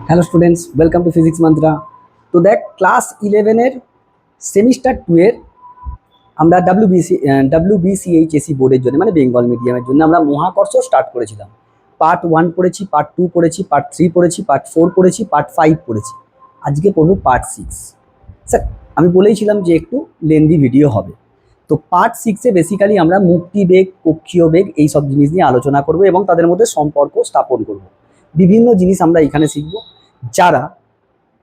Hello students, welcome to physics mantra. তো দেখ, class 11-এর semester 2 এর আমরা WBCHSC বোর্ডের জন্য, মানে বেঙ্গল মিডিয়ামের জন্য আমরা মহাকর্ষ স্টার্ট করেছিলাম। পার্ট 1 পড়েছি, পার্ট 2 পড়েছি, পার্ট 3 পড়েছি, পার্ট 4 পড়েছি, পার্ট 5 পড়েছি। আজকে পড়ব পার্ট 6। স্যার, আমি বলেইছিলাম যে একটু লেন্দি ভিডিও হবে। তো পার্ট 6-এ বেসিক্যালি আমরা মুক্তিবেগ, কক্ষীয় বেগ এই সব জিনিস নিয়ে আলোচনা করব এবং তাদের মধ্যে সম্পর্ক স্থাপন করব। বিভিন্ন জিনিস আমরা এখানে শিখব। যারা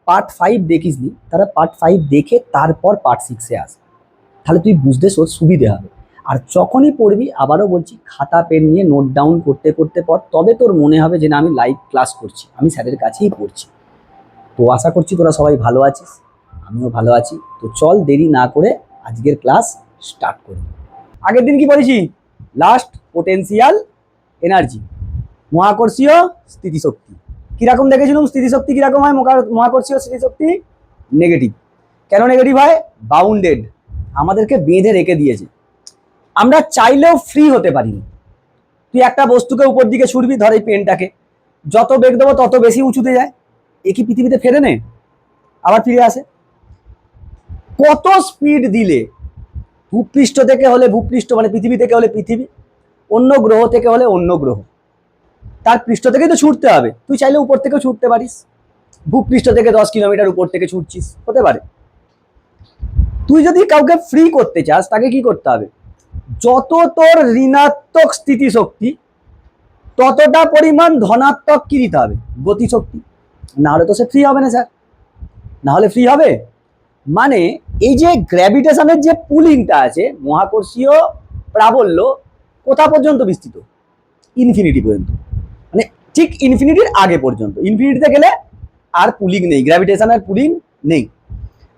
পার্ট 5 দেখিসনি তারা পার্ট 5 দেখে তারপর পার্ট 6-এ আস, তাহলে তুই বুঝতে তোর সুবিধে হবে। আর যখনই পড়বি, আবারও বলছি, খাতা পেন নিয়ে নোট ডাউন করতে করতে পর, তবে তোর মনে হবে যে না, আমি লাইভ ক্লাস করছি, আমি স্যারের কাছেই পড়ছি। তো আশা করছি তোরা সবাই ভালো আছিস, আমিও ভালো আছি। তো চল দেরি না করে আজকের ক্লাস স্টার্ট করি। আগের দিন কি পড়েছি? লাস্ট পোটেনশিয়াল এনার্জি, মহাকর্ষীয় স্থিতিশক্তি। কিরকম দেখেছিলাম স্থিতিশক্তি কিরকম হয়? মহাকর্ষীয় স্থিতিশক্তি নেগেটিভ। কেন নেগেটিভ হয়? বাউন্ডেড, আমাদেরকে বেঁধে রেখে দিয়েছে। আমরা চাইলেও ফ্রি হতে পারি না। তুই একটা বস্তুকে উপর দিকে ছুড়বি, ধর এই পেনটাকে, যত বেগ দেবো তত বেশি উঁচুতে যায়। এ কি পৃথিবীতে ফেরে নে, আবার ফিরে আসে? কত স্পিড দিলে ভূপৃষ্ঠ থেকে হলে ভূপৃষ্ঠ, মানে পৃথিবী থেকে হলে পৃথিবী, অন্য গ্রহ থেকে হলে অন্য গ্রহ, তার পৃষ্ঠ থেকেই তো ছুটতে হবে। তুই চাইলে উপর থেকেও ছুটতে পারিস, ভূপৃষ্ঠ থেকে 10 কিলোমিটার উপর থেকে ছুটছিস, হতে পারে। তুই যদি কাউকে ফ্রি করতে চাস, তাকে কি করতে হবে? যত তোর ঋণাত্মক স্থিতিশক্তি, ততটা পরিমাণ ধনাত্মক কি দিতে হবে? গতিশক্তি। না হলে তো সে ফ্রি হবে না স্যার। না হলে ফ্রি হবে মানে, এই যে গ্র্যাভিটেশনের যে পুলিংটা আছে, মহাকর্ষীয় প্রাবল্য কোথা পর্যন্ত বিস্তৃত? ইনফিনিটি পর্যন্ত, মানে ঠিক ইনফিনিটির আগে পর্যন্ত। ইনফিনিটিতে গেলে আর পুলিং নেই, গ্র্যাভিটেশনের পুলিং নেই।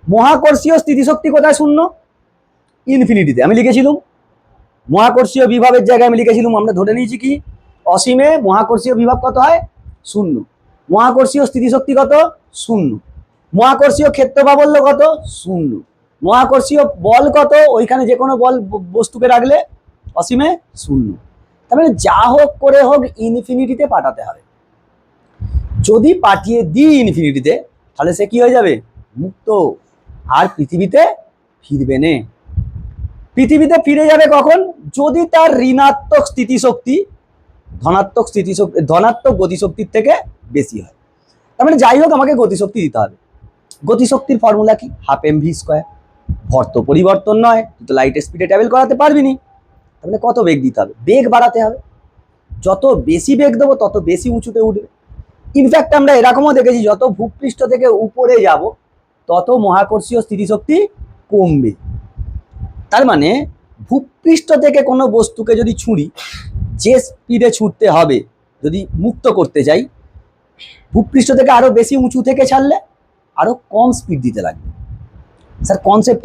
মহাকর্ষীয় স্থিতিশক্তি কোথায় শূন্য? ইনফিনিটিতে। আমি লিখেছিলাম মহাকর্ষীয় বিভবের জায়গায় আমি লিখেছিলাম, আমরা ধরে নিয়েছি কি অসীমে মহাকর্ষীয় বিভব কত হয়? শূন্য। মহাকর্ষীয় স্থিতিশক্তি কত? শূন্য। মহাকর্ষীয় ক্ষেত্র প্রাবল্য কত? শূন্য। মহাকর্ষীয় বল কত? ওইখানে যে কোনো বল বস্তুকে রাখলে অসীমে শূন্য। তার মানে যা হোক করে হোক ইনফিনিটিতে পাঠাতে হবে। যদি পাঠিয়ে দিই ইনফিনিটিতে, তাহলে সে কি হয়ে যাবে? মুক্ত। আর পৃথিবীতে ফিরবে না। পৃথিবীতে ফিরে যাবে কখন? যদি তার ঋণাত্মক স্থিতিশক্তি ধনাত্মক গতিশক্তির থেকে বেশি হয়। তার মানে যাই হোক, আমাকে গতিশক্তি দিতে হবে। গতিশক্তির ফর্মুলা কি? Half mv square. ভর তো পরিবর্তন নয়, তুই তো লাইট স্পিডে ট্রাভেল করাতে পারবি নি। তার মানে কত বেগ দিতে হবে? বেগ বাড়াতে হবে। যত বেশি বেগ দেবো তত বেশি উঁচুতে উঠবে। ইনফ্যাক্ট আমরা এরকমও দেখেছি, যত ভূপৃষ্ঠ থেকে উপরে যাব তত মহাকর্ষীয় স্থিতিশক্তি কমবে। তার মানে ভূপৃষ্ঠ থেকে কোনো বস্তুকে যদি ছুঁড়ি, যে স্পিডে ছুটতে হবে, যদি মুক্ত করতে যাই, ভূপৃষ্ঠ থেকে আরো বেশি উঁচু থেকে ছাড়লে আরো কম স্পিড দিতে লাগবে। স্যার, কনসেপ্ট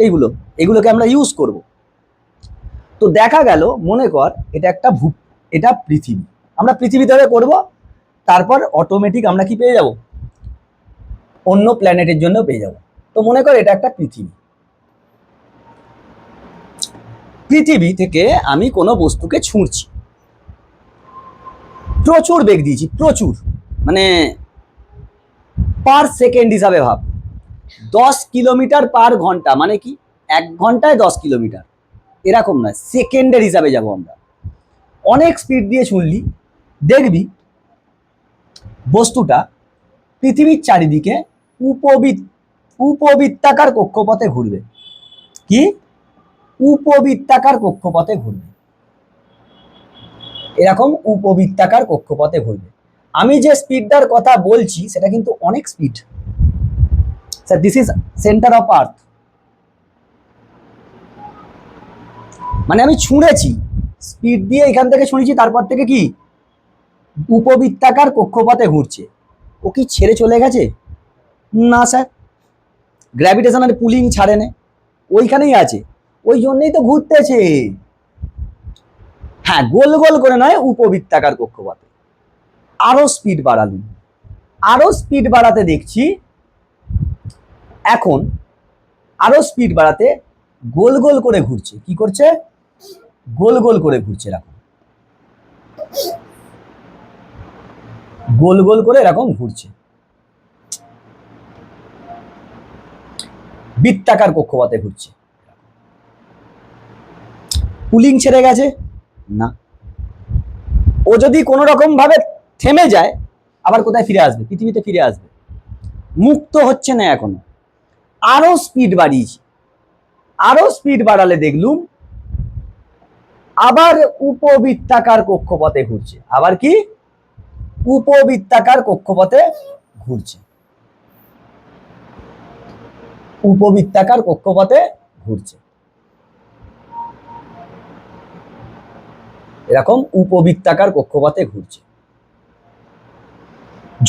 এগুলোকে আমরা ইউজ করব। তো দেখা গেল, মনে কর এটা একটা এটা পৃথিবী, আমরা পৃথিবী ধরে করব, তারপর অটোমেটিক আমরা কি পেয়ে যাব? অন্য প্ল্যানেটের জন্য পেয়ে যাব। তো মনে কর এটা একটা পৃথিবী। পৃথিবী থেকে আমি কোনো বস্তুকে ছুঁড়ছি, প্রচুর বেগ দিয়েছি, প্রচুর, মানে পার সেকেন্ড হিসাবে ভাব। 10 কিলোমিটার পার ঘন্টা, মানে কি 1 ঘন্টায় 10 কিলোমিটার, এরকম নয়, সেকেন্ডের হিসাবে যাব আমরা। অনেক স্পিড দিয়ে ছুঁড়লি, দেখবি বস্তুটা পৃথিবীর চারিদিকে উপবৃত্তাকার কক্ষপথে ঘুরবে। কি? উপবৃত্তাকার কক্ষপথে ঘুরবে, এরকম উপবৃত্তাকার কক্ষপথে ঘুরবে। আমি যে স্পিডটার কথা বলছি সেটা কিন্তু অনেক speed. Sir, this is centre of earth. মানে আমি ছুঁড়েছি, স্পিড দিয়ে এখান থেকে ছুঁড়েছি, তারপর থেকে কি উপবৃত্তাকার কক্ষপথে ঘুরছে। ও কি ছেড়ে চলে গেছে? না স্যার, গ্র্যাভিটেশনাল পুলিং ছাড়ে না, ওইখানেই আছে, ওই জন্যই তো ঘুরতেছে। হ্যাঁ, গোল গোল করে নয়, উপবৃত্তাকার কক্ষপথে। আরো স্পিড বাড়ালুম, আরো স্পিড বাড়াতে দেখছি, এখন আরো স্পিড বাড়াতে গোল গোল করে ঘুরছে। কি করছে? গোল গোল করে ঘুরছে, এরকম গোল গোল করে এরকম ঘুরছে। বৃত্তাকার কক্ষপথে ঘুরছে। কুলিং ছেড়ে গেছে না, ও যদি কোনো রকম ভাবে থেমে যায় আবার কোথায় ফিরে আসবে? পৃথিবীতে ফিরে আসবে। মুক্ত হচ্ছে না এখনো, আরো স্পিড বাড়িয়েছি, আরো স্পিড বাড়ালে দেখলুম আবার উপবৃত্তাকার কক্ষপথে ঘুরছে। আবার কি? উপবৃত্তাকার কক্ষপথে ঘুরছে, উপবৃত্তাকার কক্ষপথে ঘুরছে। এরকম উপবৃত্তাকার কক্ষপথে ঘুরছে।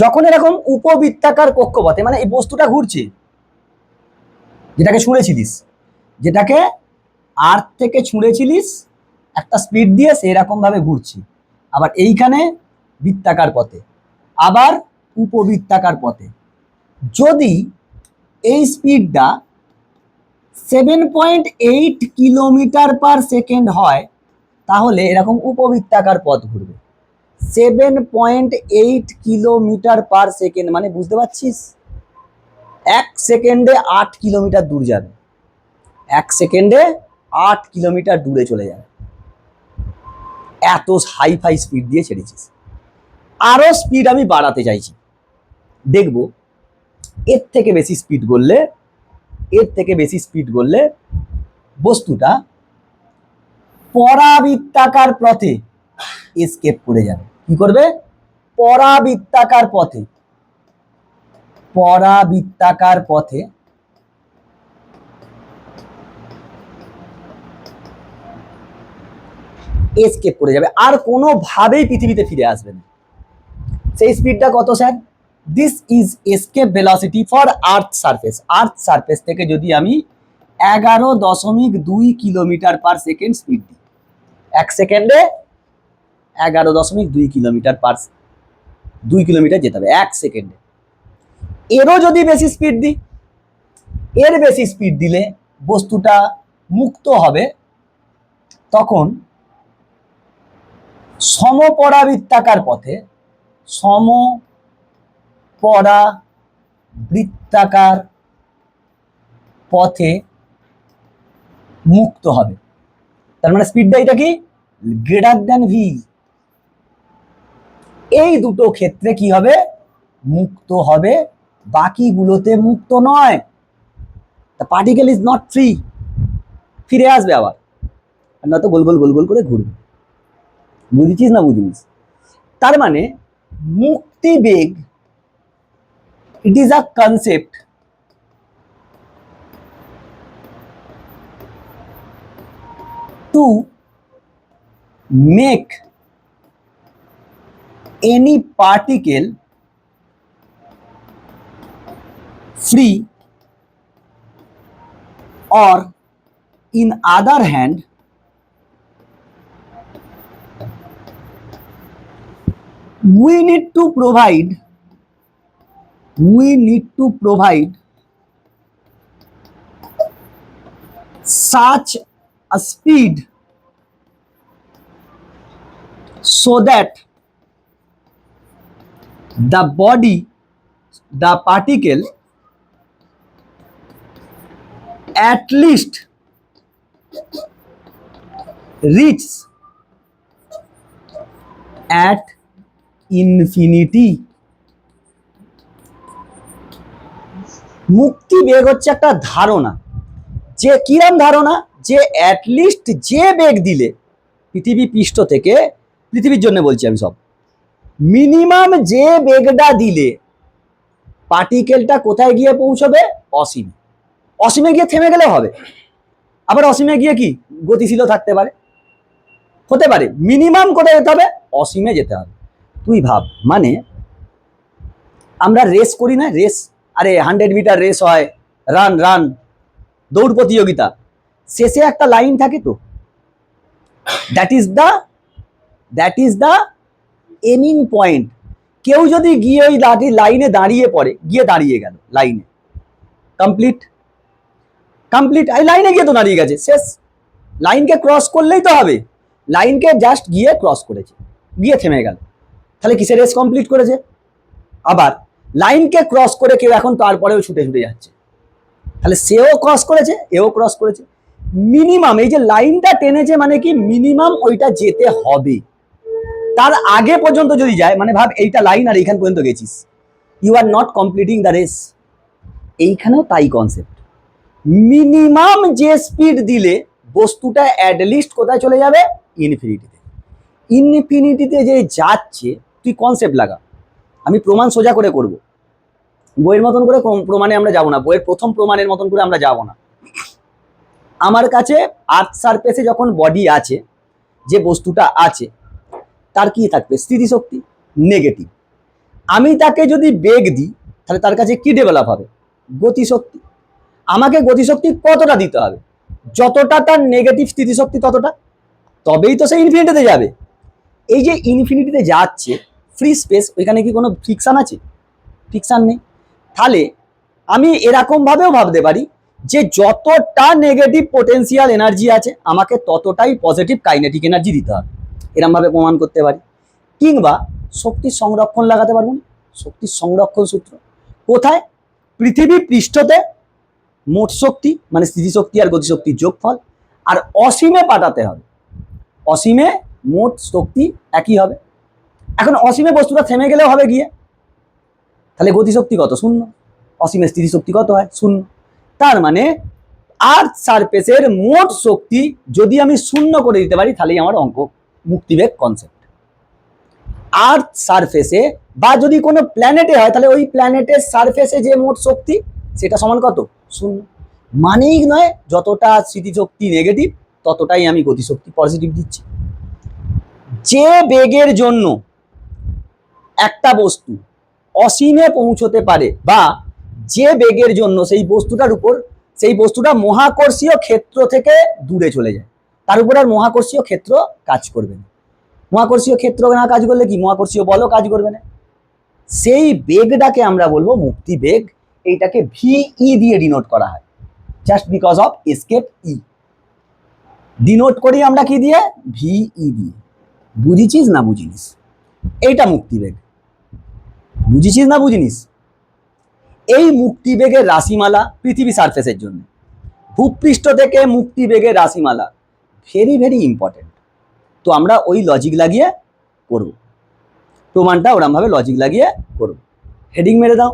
যখন এরকম উপবৃত্তাকার কক্ষপথে, মানে এই বস্তুটা ঘুরছে, যেটাকে ছুঁড়েছিলিস, যেটাকে আর্থ থেকে ছুঁড়েছিলিস একটা স্পিড দিয়ে, সেরকম ভাবে ঘুরছে। আবার এইখানে বৃত্তাকার পথে, আবার উপবৃত্তাকার পথে। যদি এই স্পিডটা 7.8 কিলোমিটার পার সেকেন্ড হয়, তাহলে এরকম উপবৃত্তাকার পথ ঘুরবে। 7.8 কিলোমিটার পার সেকেন্ড, মানে বুঝতে পারছিস 1 সেকেন্ডে 8 কিলোমিটার দূর যাবে, 1 সেকেন্ডে 8 কিলোমিটার দূরে চলে যাবে। এত হাই ফাই স্পিড দিয়ে ছেড়েছিস। আরো স্পিড আমি বাড়াতে চাইছি, দেখব এর থেকে বেশি স্পিড করলে, এর থেকে বেশি স্পিড করলে বস্তুটা পরাবৃত্তাকার পথে এসকেপ করে যাবে। কি করবে? পরাবৃত্তাকার পথে, পরাবৃত্তাকার পথে এসকেপ করে যাবে, আর কোনোভাবেই পৃথিবীতে ফিরে আসবে না। সেই স্পিডটা কত sir? This is escape velocity for earth surface. Earth surface থেকে যদি আমি 11.2 কিলোমিটার পার সেকেন্ড স্পিড দিই, 1 সেকেন্ডে 11.2 কিলোমিটার পার, 2 কিলোমিটার যেতে হবে 1 সেকেন্ডে। এরও যদি বেশি স্পিড দিই, এর বেশি স্পিড দিলে বস্তুটা মুক্ত হবে, তখন সমপরাবৃত্তাকার পথে, সমপরাবৃত্তাকার পথে মুক্ত হবে। তার মানে স্পিডটা এটা কি? Greater than V. এই দুটো ক্ষেত্রে কি হবে? মুক্ত হবে, বাকিগুলোতে মুক্ত নয়। The particle is not free, ফিরে আসবে আবার, আর নয়তো গোল গোল গোল গোল করে ঘুরবে। বুঝেছিস না বুঝিস? তার মানে মুক্তি বেগ, it is a concept to make any particle free, or in other hand we need to provide such a speed so that the particle at least reaches at infinity. মুক্তি বেগ হচ্ছে একটা ধারণা, যে কিরম ধারণা? যে অ্যাটলিস্ট যে বেগ দিলে পৃথিবী পৃষ্ঠ থেকে, পৃথিবীর জন্য বলছি আমি সব, মিনিমাম যে বেগটা দিলে পার্টিকেলটা কোথায় গিয়ে পৌঁছবে? অসীমে। অসীমে গিয়ে থেমে গেলে হবে, আবার অসীমে গিয়ে কি গতিশীল থাকতে পারে, হতে পারে। মিনিমাম কোথায় যেতে হবে? অসীমে যেতে হবে। তুই ভাব, মানে আমরা রেস করি না, রেস, আরে 100 মিটার রেস হয়, রান দৌড় প্রতিযোগিতা, শেষে একটা লাইন থাকে তো, দ্যাট ইজ দ্য এমিং পয়েন্ট। কেউ যদি গিয়ে ওই লাইনে দাঁড়িয়ে পড়ে, গিয়ে দাঁড়িয়ে গেল লাইনে, কমপ্লিট, এই লাইনে গিয়ে তো দাঁড়িয়ে গেছে, শেষ। লাইনকে ক্রস করলেই তো হবে, লাইনকে জাস্ট গিয়ে ক্রস করেছে, গিয়ে থেমে গেল, তাহলে কিসের রেস কমপ্লিট করেছে? আবার লাইনকে ক্রস করে কেউ এখন তারপরেও ছুটে যাচ্ছে, তাহলে সেও ক্রস করেছে, এও ক্রস করেছে। মিনিমাম এই যে লাইনটা টেনেছে মানে কি মিনিমাম ওইটা যেতে হবে। তার আগে পর্যন্ত যদি যায় মানে ভাব এইটা লাইন আর এইখান পর্যন্ত গেছিস, you are not completing the race. এইখানেও তাই কনসেপ্ট, মিনিমাম যে স্পিড দিলে বস্তুটা অ্যাটলিস্ট কোথায় চলে যাবে, ইনফিনিটিতে। ইনফিনিটিতে যে যাচ্ছে তুই কনসেপ্ট লাগা, আমি প্রমাণ সোজা করে করব, বইয়ের মতন করে প্রমাণে আমরা যাব না, বইয়ের প্রথম প্রমাণের মতন করে আমরা যাব না। আমার কাছে আর্থ সারফেসে যখন বডি আছে, যে বস্তুটা আছে তার কি থাকবে, স্থিতিশক্তি নেগেটিভ। আমি তাকে যদি বেগ দিই তাহলে তার কাছে কি ডেভেলপ হবে, গতিশক্তি। আমাকে গতিশক্তি কতটা দিতে হবে, যতটা তার নেগেটিভ স্থিতিশক্তি ততটা, তবেই তো সে ইনফিনিটিতে যাবে। এই যে ইনফিনিটিতে যাচ্ছে ফ্রি স্পেস, ওইখানে কি কোনো ফ্রিকশন আছে, ফ্রিকশন নেই। তাহলে আমি এরকম ভাবেও ভাবতে পারি যে যতটা নেগেটিভ পোটেনশিয়াল এনার্জি আছে আমাকে ততটাই পজিটিভ কাইনেটিক এনার্জি দিতে হবে, এরকম ভাবে প্রমাণ করতে পারি। কিংবা শক্তির সংরক্ষণ লাগাতে পারবো না, শক্তির সংরক্ষণ সূত্র কোথায়, পৃথিবী পৃষ্ঠতে মোট শক্তি মানে স্থিতিশক্তি আর গতিশক্তির যোগফল, আর অসীমে পাঠাতে হবে, অসীমে মোট শক্তি একই হবে। এখন অসীমে বস্তুটা থেমে গেলেও হবে গিয়ে, তাহলে গতিশক্তি কত, শূন্য। অসীমে স্থিতিশক্তি কত হয়, শূন্য। তার মানে আর্থ সারফেসের মোট শক্তি যদি আমি শূন্য করে দিতে পারি তাহলেই আমার অঙ্ক মুক্তিবেগ কনসেপ্ট। আর্থ সারফেসে বা যদি কোনো প্ল্যানেটে হয় তাহলে ওই প্ল্যানেটের সারফেসে যে মোট শক্তি সেটা সমান কত, শূন্য। মানেই নয় যতটা স্মৃতিশক্তি নেগেটিভ ততটাই আমি গতিশক্তি পজিটিভ দিচ্ছি। যে বেগের জন্য একটা বস্তু অসীমে পৌঁছতে পারে বা যে বেগের জন্য সেই বস্তুটার উপর সেই বস্তুটা মহাকর্ষীয় ক্ষেত্র থেকে দূরে চলে যায়, তার উপর আর মহাকর্ষীয় ক্ষেত্র কাজ করবে না। মহাকর্ষীয় ক্ষেত্র না কাজ করলে কি মহাকর্ষীয় বলও কাজ করবে না, সেই বেগটাকে আমরা বলবো মুক্তি বেগ। এইটাকে ভিই দিয়ে ডিনোট করা হয়, just because of escape E denote করি আমরা কি দিয়ে, ভিই দিয়ে। বুঝেছিস না বুঝিনিস, এইটা মুক্তিবেগ, বুঝেছিস না বুঝিনিস। এই মুক্তিবেগের রাশিমালা পৃথিবী সারফেসের জন্য, ভূপৃষ্ঠ থেকে মুক্তিবেগের রাশিমালা ভেরি ভেরি ইম্পর্টেন্ট। তো আমরা ওই লজিক লাগিয়ে করব, প্রমাণটা ওরম ভাবে লজিক লাগিয়ে করব। হেডিং মেরে দাও,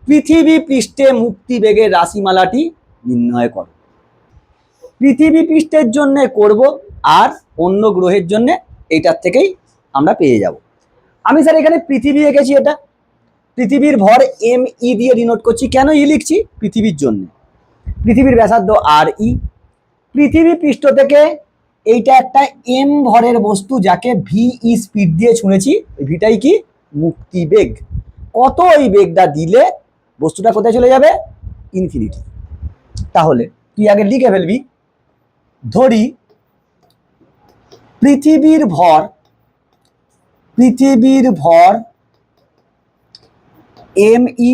পৃথিবী পৃষ্ঠে মুক্তিবেগের রাশিমালাটি নির্ণয় করো। পৃথিবী পৃষ্ঠের জন্য করব আর অন্য গ্রহের জন্য এইটার থেকেই আমরা পেয়ে যাব। আমি স্যার এখানে পৃথিবী এঁকেছি, এটা পৃথিবীর ভর এম ই দিয়ে ডিনোট করছি। কেন ই লিখছি, পৃথিবীর জন্য। পৃথিবীর ব্যাসার্ধ আর ই। পৃথিবী পৃষ্ঠ থেকে এইটা একটা এম ভরের বস্তু যাকে ভিই স্পিড দিয়ে ছুঁড়েছি, ভিটাই কি মুক্তিবেগ। কত এই বেগটা দিলে বস্তুটা কোথায় চলে যাবে, ইনফিনিটি। তাহলে তুই আগে লিখে ফেলবি, ধরি পৃথিবীর ভর এম ই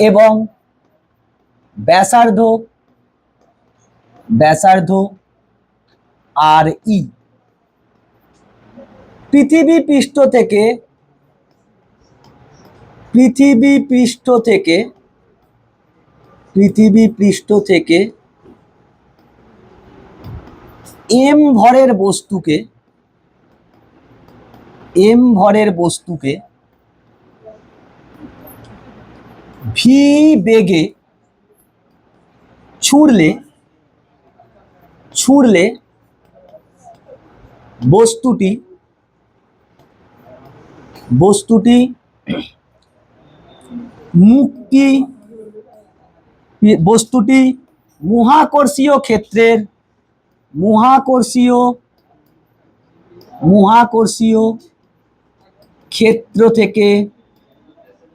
এবং ব্যাসার্ধ আর ই। পৃথিবী পৃষ্ঠ থেকে এম ভরের বস্তুকে ভি বেগে ছুঁড়লে বস্তুটি মহাকর্ষীয়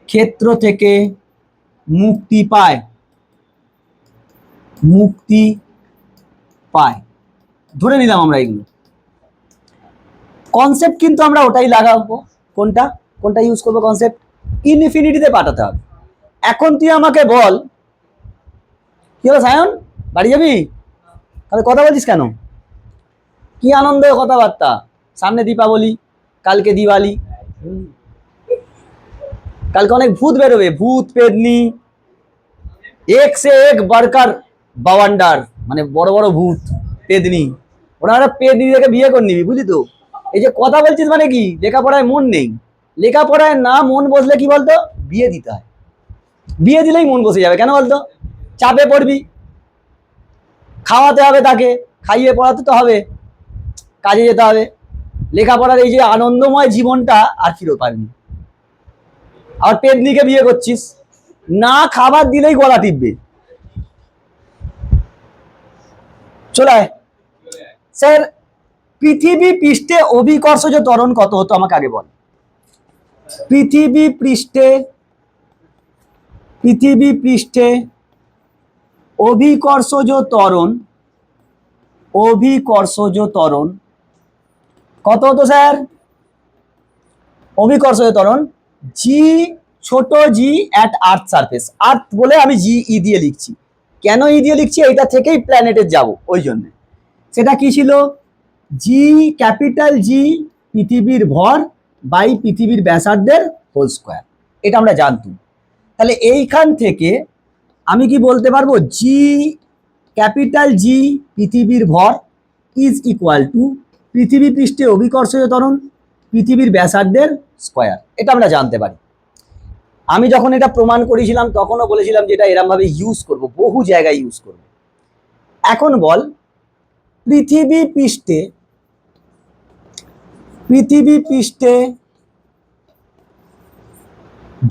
ক্ষেত্র থেকে মুক্তি পায়। ধরে নিলাম আমরা এগুলো কনসেপ্ট, কিন্তু আমরা ওটাই লাগাবো। কোনটা ইউজ করবো কনসেপ্ট, ইনফিনিটিতে পাঠাতে হবে। এখন তুই আমাকে বল, কি হলো সায়ন, বাড়ি যাবি? তাহলে কথা বলছিস কেন? কি আনন্দ কথাবার্তা, সামনে দীপাবলি, কালকে দিওয়ালি, কালকে অনেক ভূত বেরোবে, ভূত পেতনি, এক সে এক বারকার বাওয়ান্ডার, মানে বড় বড় ভূত পেদনি, ওরা পেদনি দেখে বিয়ে করে নিবি, বুঝলি তো। এই যে কথা বলছিস মানে কি, লেখাপড়ায় মন নেই। লেখাপড়ায় না মন বসলে কি বলতো, বিয়ে দিতে হয়। বিয়ে দিলেই মন বসে যাবে, কেন বলতো, চাপে পড়বি, খাওয়াতে হবে তাকে, খাইয়ে পড়াতে তো হবে, কাজে যেতে হবে। লেখাপড়ার এই যে আনন্দময় জীবনটা আর ফিরত পাবি। আর পেদনিকে বিয়ে করছিস, না খাবার দিলেই গলা টিপবে। চলে আয়। স্যার, পৃথিবী পৃষ্ঠে অভিকর্ষজ ত্বরণ কত হতো আমাকে আগে বল। পৃথিবী পৃষ্ঠে অভিকর্ষজ ত্বরণ কত হতো স্যার? অভিকর্ষজ ত্বরণ জি, ছোট জি অ্যাট আর্থ সারফেস। আর্থ বলে আমি জি ই দিয়ে লিখছি। কেন ই দিয়ে লিখছি, এটা থেকেই প্ল্যানেটে যাব ওই জন্য। সেটা কি ছিল, জি, ক্যাপিটাল জি পৃথিবীর ভর বাই পৃথিবীর ব্যাসার্ধের হোল স্কোয়ার। এটা আমরা জানতাম। তাহলে এইখান থেকে আমি কি বলতে পারবো, জি ক্যাপিটাল জি পৃথিবীর ভর ইজ ইকুয়াল টু পৃথিবী পৃষ্ঠে অভিকর্ষজ ত্বরণ পৃথিবীর ব্যাসার্ধের স্কোয়ার। এটা আমরা জানতে পারি। আমি যখন এটা প্রমাণ করেছিলাম তখনও বলেছিলাম যে এটা এরম ভাবে ইউজ করব, বহু জায়গায় ইউজ করব। এখন বল, পৃথিবী পৃষ্ঠে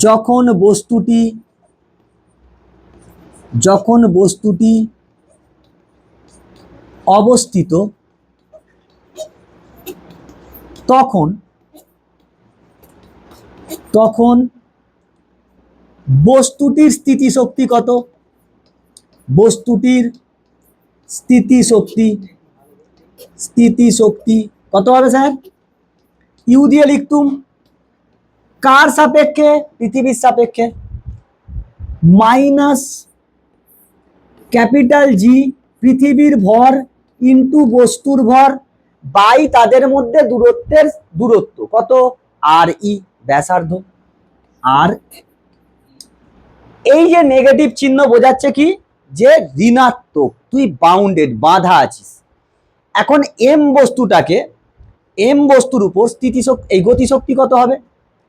যখন বস্তুটি অবস্থিত তখন বস্তুটির স্থিতিশক্তি কত? বস্তুটির স্থিতিশক্তি কত হবে স্যার? ইউ দিয়ে লিখতুম। কার সাপেক্ষে? পৃথিবীর সাপেক্ষে। মাইনাস ক্যাপিটাল জি পৃথিবীর ভর ইন্টু বস্তুর ভর বাই তাদের মধ্যে দূরত্ব কত, আর ই, ব্যাসার্ধ। আর এই যে নেগেটিভ চিহ্ন বোঝাচ্ছে কি, যে ঋণাত্মক, তুই বাউন্ডেড, বাঁধা আছিস। এখন এম বস্তুর উপর স্থিতিশক্তি, এই গতিশক্তি কত হবে?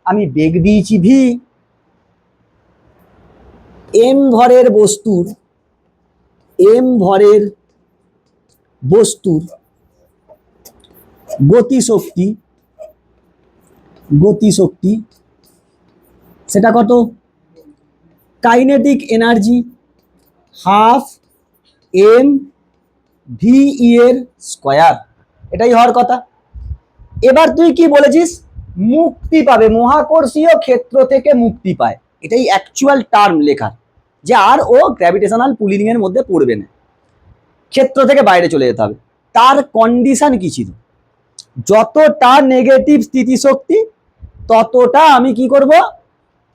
আমি বেগ দিয়েছি ভি। এম ভরের বস্তুর গতিশক্তি সেটা কত? Kinetic energy half M V এর স্কয়ার, এটাই হওয়ার কথা। এবার তুই কি বলেছিস, মুক্তি পাবে, মহাকর্ষীয় ক্ষেত্র থেকে মুক্তি পায়, এটাই অ্যাকচুয়াল টার্ম লেখার, যে আর ও গ্র্যাভিটেশনাল পুলিং এর মধ্যে পড়বে না, ক্ষেত্র থেকে বাইরে চলে যেতে হবে। তার কন্ডিশন কি ছিল, যতটা নেগেটিভ স্থিতিশক্তি ততটা আমি কি করব,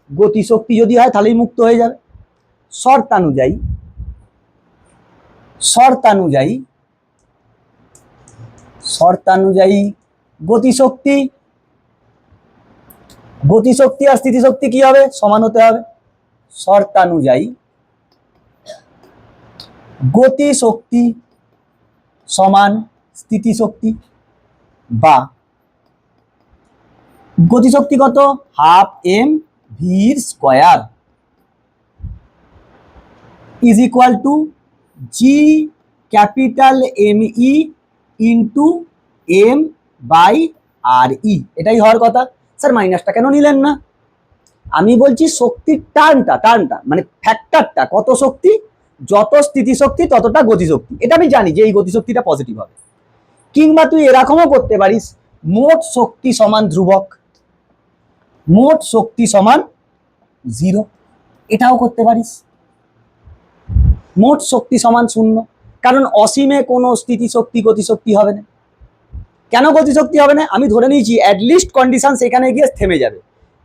গতিশক্তি যদি হয় তাহলেই মুক্ত হয়ে যাবে। শর্তানুযায়ী গতিশক্তি আর স্থিতিশক্তি কি হবে, সমান হতে হবে। শর্তানুযায়ী গতিশক্তি সমান স্থিতিশক্তি, বা গতিশক্তি কত, half M V square is equal to G capital M E into M by R E, এটাই হওয়ার কথা। স্যার মাইনাসটা কেন নিলেন না? আমি বলছি শক্তির টার্নটা মানে ফ্যাক্টরটা, কত শক্তি, যত স্থিতিশক্তি ততটা গতিশক্তি। এটা আমি জানি যে এই গতিশক্তিটা পজিটিভ হবে। কিংবা তুই এরকমও করতে পারিস, মোট শক্তি সমান ধ্রুবক, মোট শক্তি সমান 0, এটাও করতে পারিস। মোট শক্তি সমান 0, কারণ অসীমে কোনো স্থিতিশক্তি গতিশক্তি হবে না। কেন গতিশক্তি হবে না? আমি ধরে নিয়েছি অ্যাটলিস্ট কন্ডিশন সেখানে গিয়ে থেমে যাবে,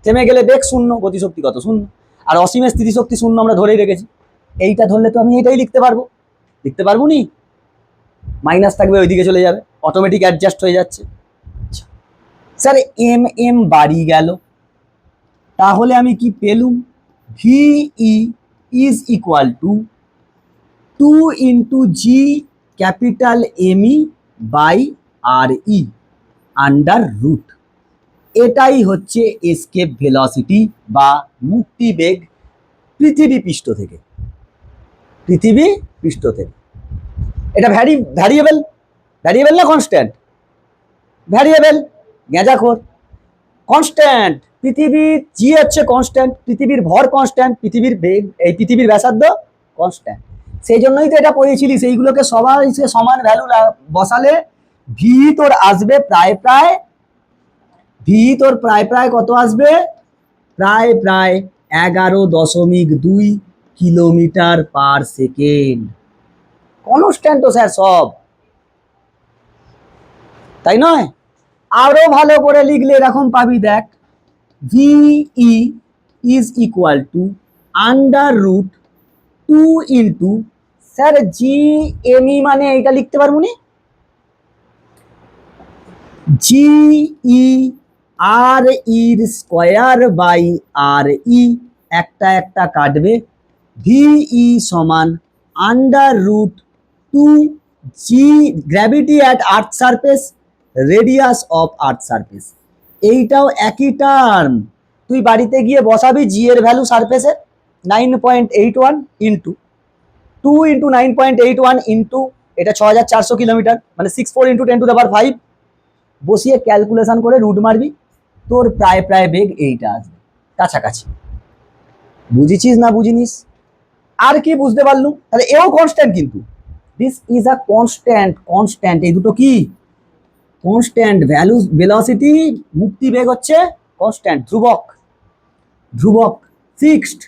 থেমে গেলে বেগ 0, গতিশক্তি কত, 0। আর অসীমে স্থিতিশক্তি 0 আমরা ধরেই রেখেছি। এইটা ধরলে তো আমি এটাই লিখতে পারবো নি, মাইনাস থাকবে, ওইদিকে চলে যাবে, অটোমেটিক অ্যাডজাস্ট হয়ে যাচ্ছে। স্যার এম বাড়ি গেল, তাহলে আমি কি পেলুম, V E is equal to 2 × G capital M E by R E under root. এটাই হচ্ছে এসকেপ ভেলোসিটি বা মুক্তি বেগ পৃথিবী পৃষ্ঠ থেকে। পৃথিবী পৃষ্ঠ থেকে এটা ভ্যারিয়েবল না কনস্ট্যান্ট? ভ্যারিয়েবল, গেঁজাখোর। কনস্ট্যান্ট, পৃথিবীর জি হচ্ছে কনস্ট্যান্ট, পৃথিবীর ভর কনস্ট্যান্ট, পৃথিবীর বেগ, এই পৃথিবীর ব্যাসার্ধ কনস্ট্যান্ট। সেই জন্যই তো এটা পড়েছিলি, সেইগুলোকে সবাই সমান ভ্যালু বসালে ভি তোর আসবে প্রায় কত আসবে? প্রায় 11.2 কিলোমিটার পার সেকেন্ড। কনস্ট্যান্ট তো স্যার সব, তাই নয়? আরো ভালো করে লিখলে এরকম পাবি, দেখ, VE is equal to under root 2 × sir G ME মানে এটা লিখতে পারবো নি, জিই আর ইর স্কয়ার বাই আর ই, একটা কাটবে, ভিই সমান under root 2 G gravity at earth surface radius of earth surface. এইটাও একই টার্ম, তুই বাড়িতে গিয়ে বসাবি জি এর ভ্যালু সারফেসের 9.81 ইন্টু 2 × 9.81 ইন্টু এটা 6400 কিলোমিটার, মানে 64 × 10⁵ বসিয়ে ক্যালকুলেশন করে রুট মারবি, তোর প্রায় বেগ এইটা আসবে, কাছাকাছি। বুঝেছিস না বুঝিনিস? আর কি বুঝতে পারলু? তাহলে এও কনস্ট্যান্ট, কিন্তু দিস ইজ আ কনস্ট্যান্ট। এই দুটো কি কনস্ট্যান্ট? ভ্যালু ভেলোসিটি মুক্তি বেগ হচ্ছে কনস্ট্যান্ট, ধ্রুবক, ফিক্সড।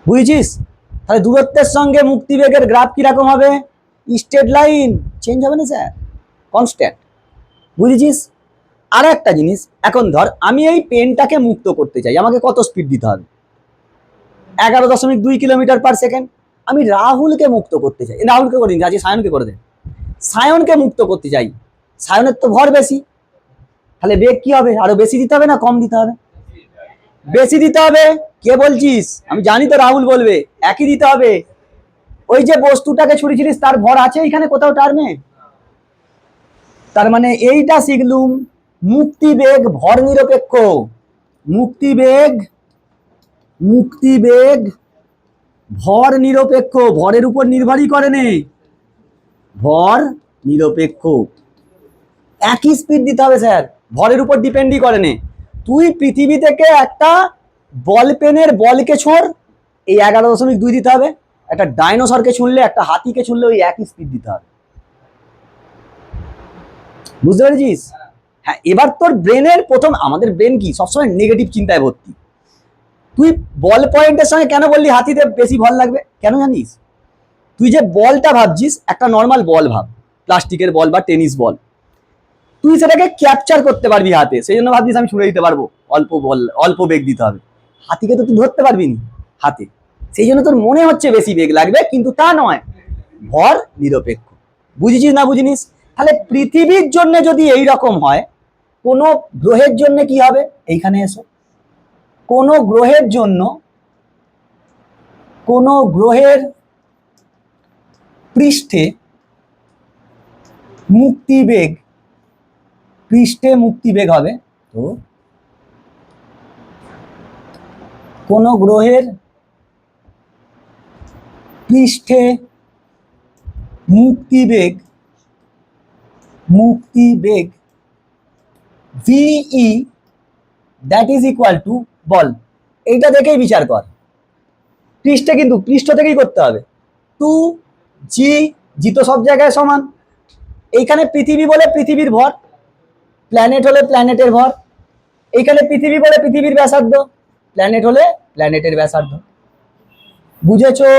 বুঝেছিস? তাহলে দূরত্বের সঙ্গে মুক্তি বেগের গ্রাফ কিরকম হবে? স্ট্রেট লাইন, চেঞ্জ হবে না স্যার, কনস্ট্যান্ট। বুঝেছিস? আর একটা জিনিস, এখন ধর আমি এই পেনটাকে মুক্ত করতে চাই, আমাকে কত স্পিড দিতে হবে? 11.2 কিলোমিটার পার সেকেন্ড। আমি রাহুলকে মুক্ত করতে চাই, রাহুলকে করে দিন, আজকে সায়নকে করে দেন। সায়নকে মুক্ত করতে চাই, সায়নের তো ভর বেশি, তাহলে বেগ কি হবে? আরো বেশি দিতে হবে না কম দিতে হবে? বেশি দিতে হবে। কে বলছিস? আমি জানি তো রাহুল বলবে, একই দিতে হবে। ওই যে বস্তুটাকে ছুড়েছিলিস তার ভর আছে এখানে কোথাও টার্মে, তার মানে এইটা শিখলুম মুক্তিবেগ ভর নিরপেক্ষ। মুক্তিবেগ ভর নিরপেক্ষ, ভরের উপর নির্ভরই করে নে, ভর নিরপেক্ষ। একই স্পিড দিতে হবে স্যার, ভরের উপর ডিপেন্ডই করে নে। তুই পৃথিবী থেকে একটা বল পেনের বলকে ছোঁড়, এই 11.2 দিতে হবে। একটা ডাইনোসরকে ছুঁড়লে, একটা হাতিকে ছুঁড়লে ওই একই স্পিড দিতে হবে। বুঝতে পেরেছিস? হ্যাঁ, এবার তোর ব্রেনের প্রথম, আমাদের ব্রেন কি সবসময় নেগেটিভ চিন্তায় ভর্তি। তুই বল পয়েন্টের সঙ্গে কেন বললি হাতিতে বেশি ভর লাগবে? কেন জানিস? তুই যে বলটা ভাবছিস, একটা নর্মাল বল ভাব, প্লাস্টিকের বল বা টেনিস বল, তুই সেটাকে ক্যাপচার করতে পারবি হাতে, সেই জন্য ভাবছিস আমি ছুঁড়ে দিতে পারবো, অল্প বেগ দিতে হবে। হাতিকে তো তুই ধরতে পারবি না হাতে, সেই জন্য তোর মনে হচ্ছে বেশি বেগ লাগবে, কিন্তু তা নয়, ভর নিরপেক্ষ। বুঝেছিস না বুঝিনিস? তাহলে পৃথিবীর জন্য যদি এই রকম হয়, কোন গ্রহের জন্য কি হবে? এইখানে এসো, কোন গ্রহের পৃষ্ঠে মুক্তিবেগ হবে, তো কোন গ্রহের পৃষ্ঠে মুক্তিবেগ V E that is equal to, বল, এইটা দেখেই বিচার কর। পৃষ্ঠে, কিন্তু পৃষ্ঠ থেকেই করতে হবে, 2 জি তো সব জায়গায় সমান। এইখানে পৃথিবী বলে পৃথিবীর ভর, প্ল্যানেট হলে প্ল্যানেটের ভর, এইখানে পৃথিবী বলে পৃথিবীর ব্যাসার্ধ, প্ল্যানেট হলে প্ল্যানেটের ব্যাসার্ধ। বুঝেছো?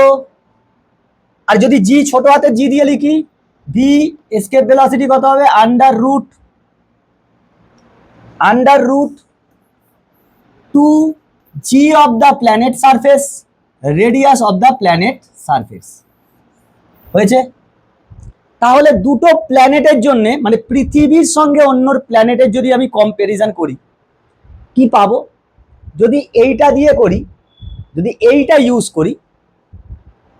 আর যদি জি ছোট হাতের জি দিয়ে লিখি, ভি এসকেপ ভেলোসিটি কত হবে? Under root 2 G of the planet surface radius of the planet surface. হয়েছে? তাহলে দুটো প্ল্যানেটের জন্য, মানে পৃথিবীর সঙ্গে অন্য প্ল্যানেটের যদি আমি কম্পারিজন করি, কি পাবো? যদি এইটা দিয়ে করি, যদি এইটা ইউজ করি,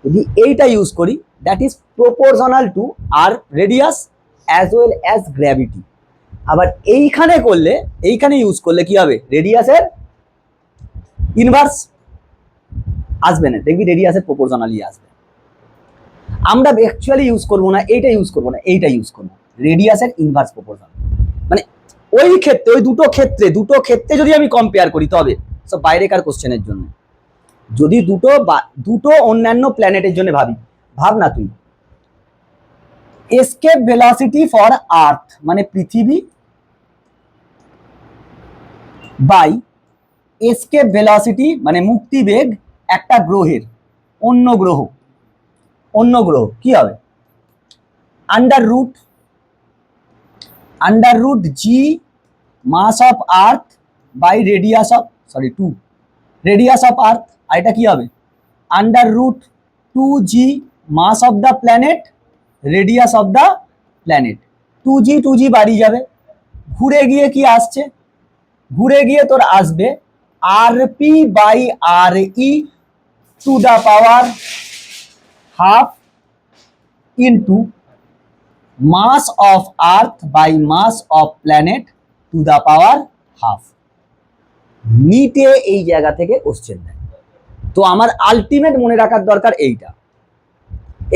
যদি এইটা ইউজ করি, that is proportional to R radius as well as gravity. আবার এইখানে করলে, এইখানে ইউজ করলে কি হবে, রেডিয়াসের ইনভার্স আসবে না, দেখবি রেডিয়াসের প্রপোর্শনালি আসবে। আমরা অ্যাকচুয়ালি ইউজ করবো না এইটা, ইউজ করবো না এইটা, ইউজ করবো রেডিয়াসের ইনভার্স প্রপোর্শনাল। মানে ওই ক্ষেত্রে, ওই দুটো ক্ষেত্রে যদি আমি কম্পেয়ার করি, তবে সব বাইরেকার কোশ্চেনের জন্য, যদি দুটো অন্যান্য প্ল্যানেটের জন্য ভাবি, ভাব না তুই, এসকেপ ভেলোসিটি ফর আর্থ মানে পৃথিবী বাই এসকেপ ভেলোসিটি মানে মুক্তিবেগ একটা গ্রহের, অন্য গ্রহ কি হবে, under root G mass of earth by radius of, sorry 2 radius of Earth, আর এটা কি হবে under root 2g mass of the planet radius of the planet. 2g বাড়ি যাবে, ঘুরে গিয়ে কি আসছে, ঘুরে গিয়ে তোর আসবে rp by re to the power half into mass of earth by mass of planet to the power half. নিটে এই জায়গা থেকে কোশ্চেন দেয়। তো আমার আলটিমেট মনে রাখার দরকার এইটা,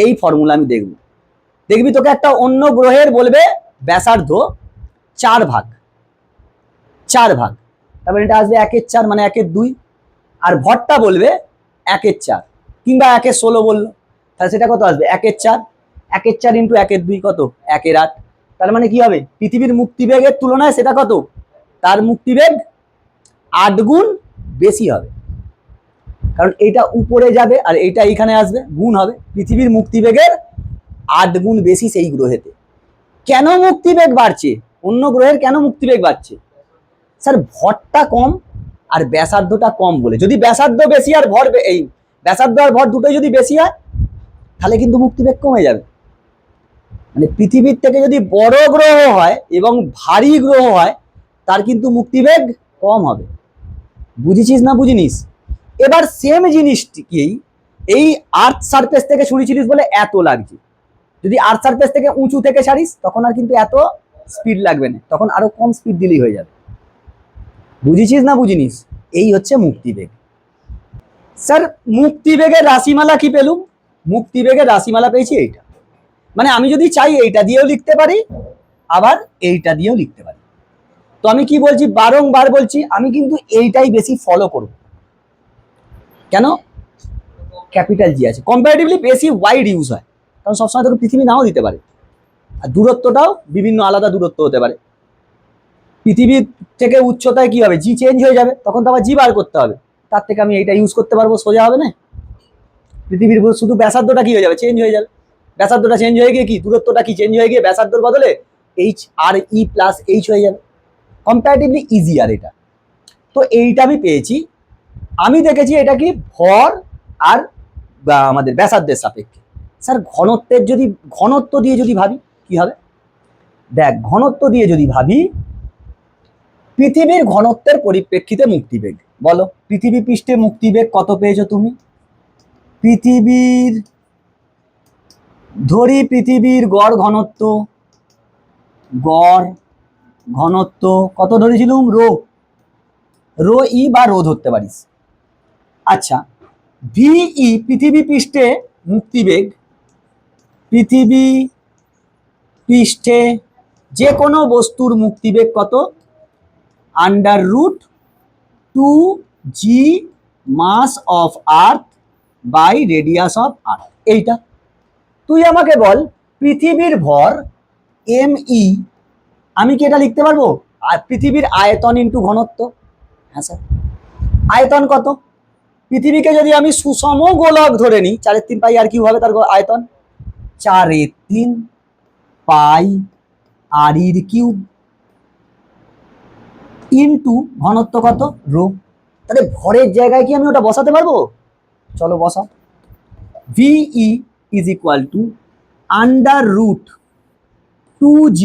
এই ফর্মুলা আমি দেখবি তোকে একটা অন্য গ্রহের বলবে ব্যাসার্ধ 4 ভাগ, তারপরে এটা আসবে 1/4 মানে 1/2, আর ভরটা বলবে 1/4 কিংবা 1/16 বললো, তাহলে সেটা কত আসবে 1/4, 1/4 ইন্টু 1/2 কত 1/8। তার মানে কি হবে, পৃথিবীর মুক্তিবেগের তুলনায় সেটা কত, তার মুক্তিবেগ 8 গুণ বেশি হবে, কারণ এইটা উপরে যাবে আর এইটা এইখানে আসবে, গুণ হবে, পৃথিবীর মুক্তিবেগের 8 গুণ বেশি সেই গ্রহেতে। কেন মুক্তিবেগ বাড়ছে, অন্য গ্রহের কেন মুক্তিবেগ বাড়ছে, স্যার ভরটা কম আর ব্যাসার্ধটা কম বলে। যদি ব্যাসার্ধ বেশি আর ভর, এই ব্যাসার্ধ আর ভর দুটোই যদি বেশি হয়, তাহলে কিন্তু মুক্তিবেগ কমে যাবে। মানে পৃথিবীর থেকে যদি বড় গ্রহ হয় এবং ভারী গ্রহ হয়, তার কিন্তু মুক্তিবেগ কম হবে। বুঝেছিস না বুঝিনিস? এবার সেম জিনিসটিকেই এই আর্থ সারফেস থেকে ছুড়েছিলিস বলে এত লাগছে, যদি আর্থ সারফেস থেকে উঁচু থেকে ছাড়িস তখন আর কিন্তু এত স্পিড লাগবে না, তখন আরো কম স্পিড দিলেই হয়ে যাবে। বুঝেছিস না বুঝিনিস? এই হচ্ছে মুক্তিবেগ। স্যার মুক্তিবেগের রাশিমালা কি পেলুম, মুক্তিবেগের রাশিমালা পেয়েছি এইটা, মানে আমি যদি চাই এইটা দিয়েও লিখতে পারি, আবার এইটা দিয়েও লিখতে পারি। তো আমি কি বলছি, বারংবার বলছি, আমি কিন্তু এইটাই বেশি ফলো করব। কেন, ক্যাপিটাল জি আছে, কম্পারেটিভলি বেশি ওয়াইড ইউজ হয়, কারণ সবসময় তোকে পৃথিবী নাও দিতে পারে, আর দূরত্বটাও বিভিন্ন আলাদা দূরত্ব হতে পারে। পৃথিবীর থেকে উচ্চতায় কি হবে, জি চেঞ্জ হয়ে যাবে, তখন তো আবার জি বার করতে হবে, তার থেকে আমি এইটা ইউজ করতে পারবো, সোজা হবে না? পৃথিবীর শুধু ব্যাসার্ধটা কি হয়ে যাবে, চেঞ্জ হয়ে যাবে, ব্যাসার্ধটা চেঞ্জ হয়ে গিয়ে কি দূরত্বটা কি চেঞ্জ হয়ে গিয়ে ব্যাসার্ধর বদলে এইচ আর ই প্লাস এইচ হয়ে যাবে, কম্পারেটিভলি ইজিয়ার এটা। তো এইটা আমি পেয়েছি, আমি দেখেছি এটা কি ভর আর আমাদের ব্যাসার্ধের সাপেক্ষে। স্যার ঘনত্ব দিয়ে যদি ভাবি কি হবে, দেখ ঘনত্ব দিয়ে যদি ভাবি, পৃথিবীর ঘনত্বের পরিপ্রেক্ষিতে মুক্তিবেগ বলো, পৃথিবী পৃষ্ঠে মুক্তিবেগ কত পেয়েছো তুমি, পৃথিবীর গড় ঘনত্ব কত ধরেছিলাম, রো ই বা রো ধরতে পারিস। আচ্ছা ভিই পৃথিবী পৃষ্ঠে মুক্তিবেগ, পৃথিবী পৃষ্ঠে যে কোনো বস্তুর মুক্তিবেগ কত, under root 2g mass of earth by radius of earth. এইটা তুই আমাকে বল, পৃথিবীর ভর mE, আমি কি এটা লিখতে পারবো, আর পৃথিবীর আয়তন ইন্টু ঘনত্ব। হ্যাঁ স্যার, আয়তন কত, পৃথিবীকে যদি আমি সুষম গোলক ধরে নিই, 4/3 পাই আর কিউ হবে তার আয়তন, 4/3 পাই আর ইর কিউব ইন্টু ঘনত্ব কত রো। তাহলে ভরের জায়গায় কি আমি ওটা বসাতে পারবো, চলো বসাও। VE is equal to under root 2g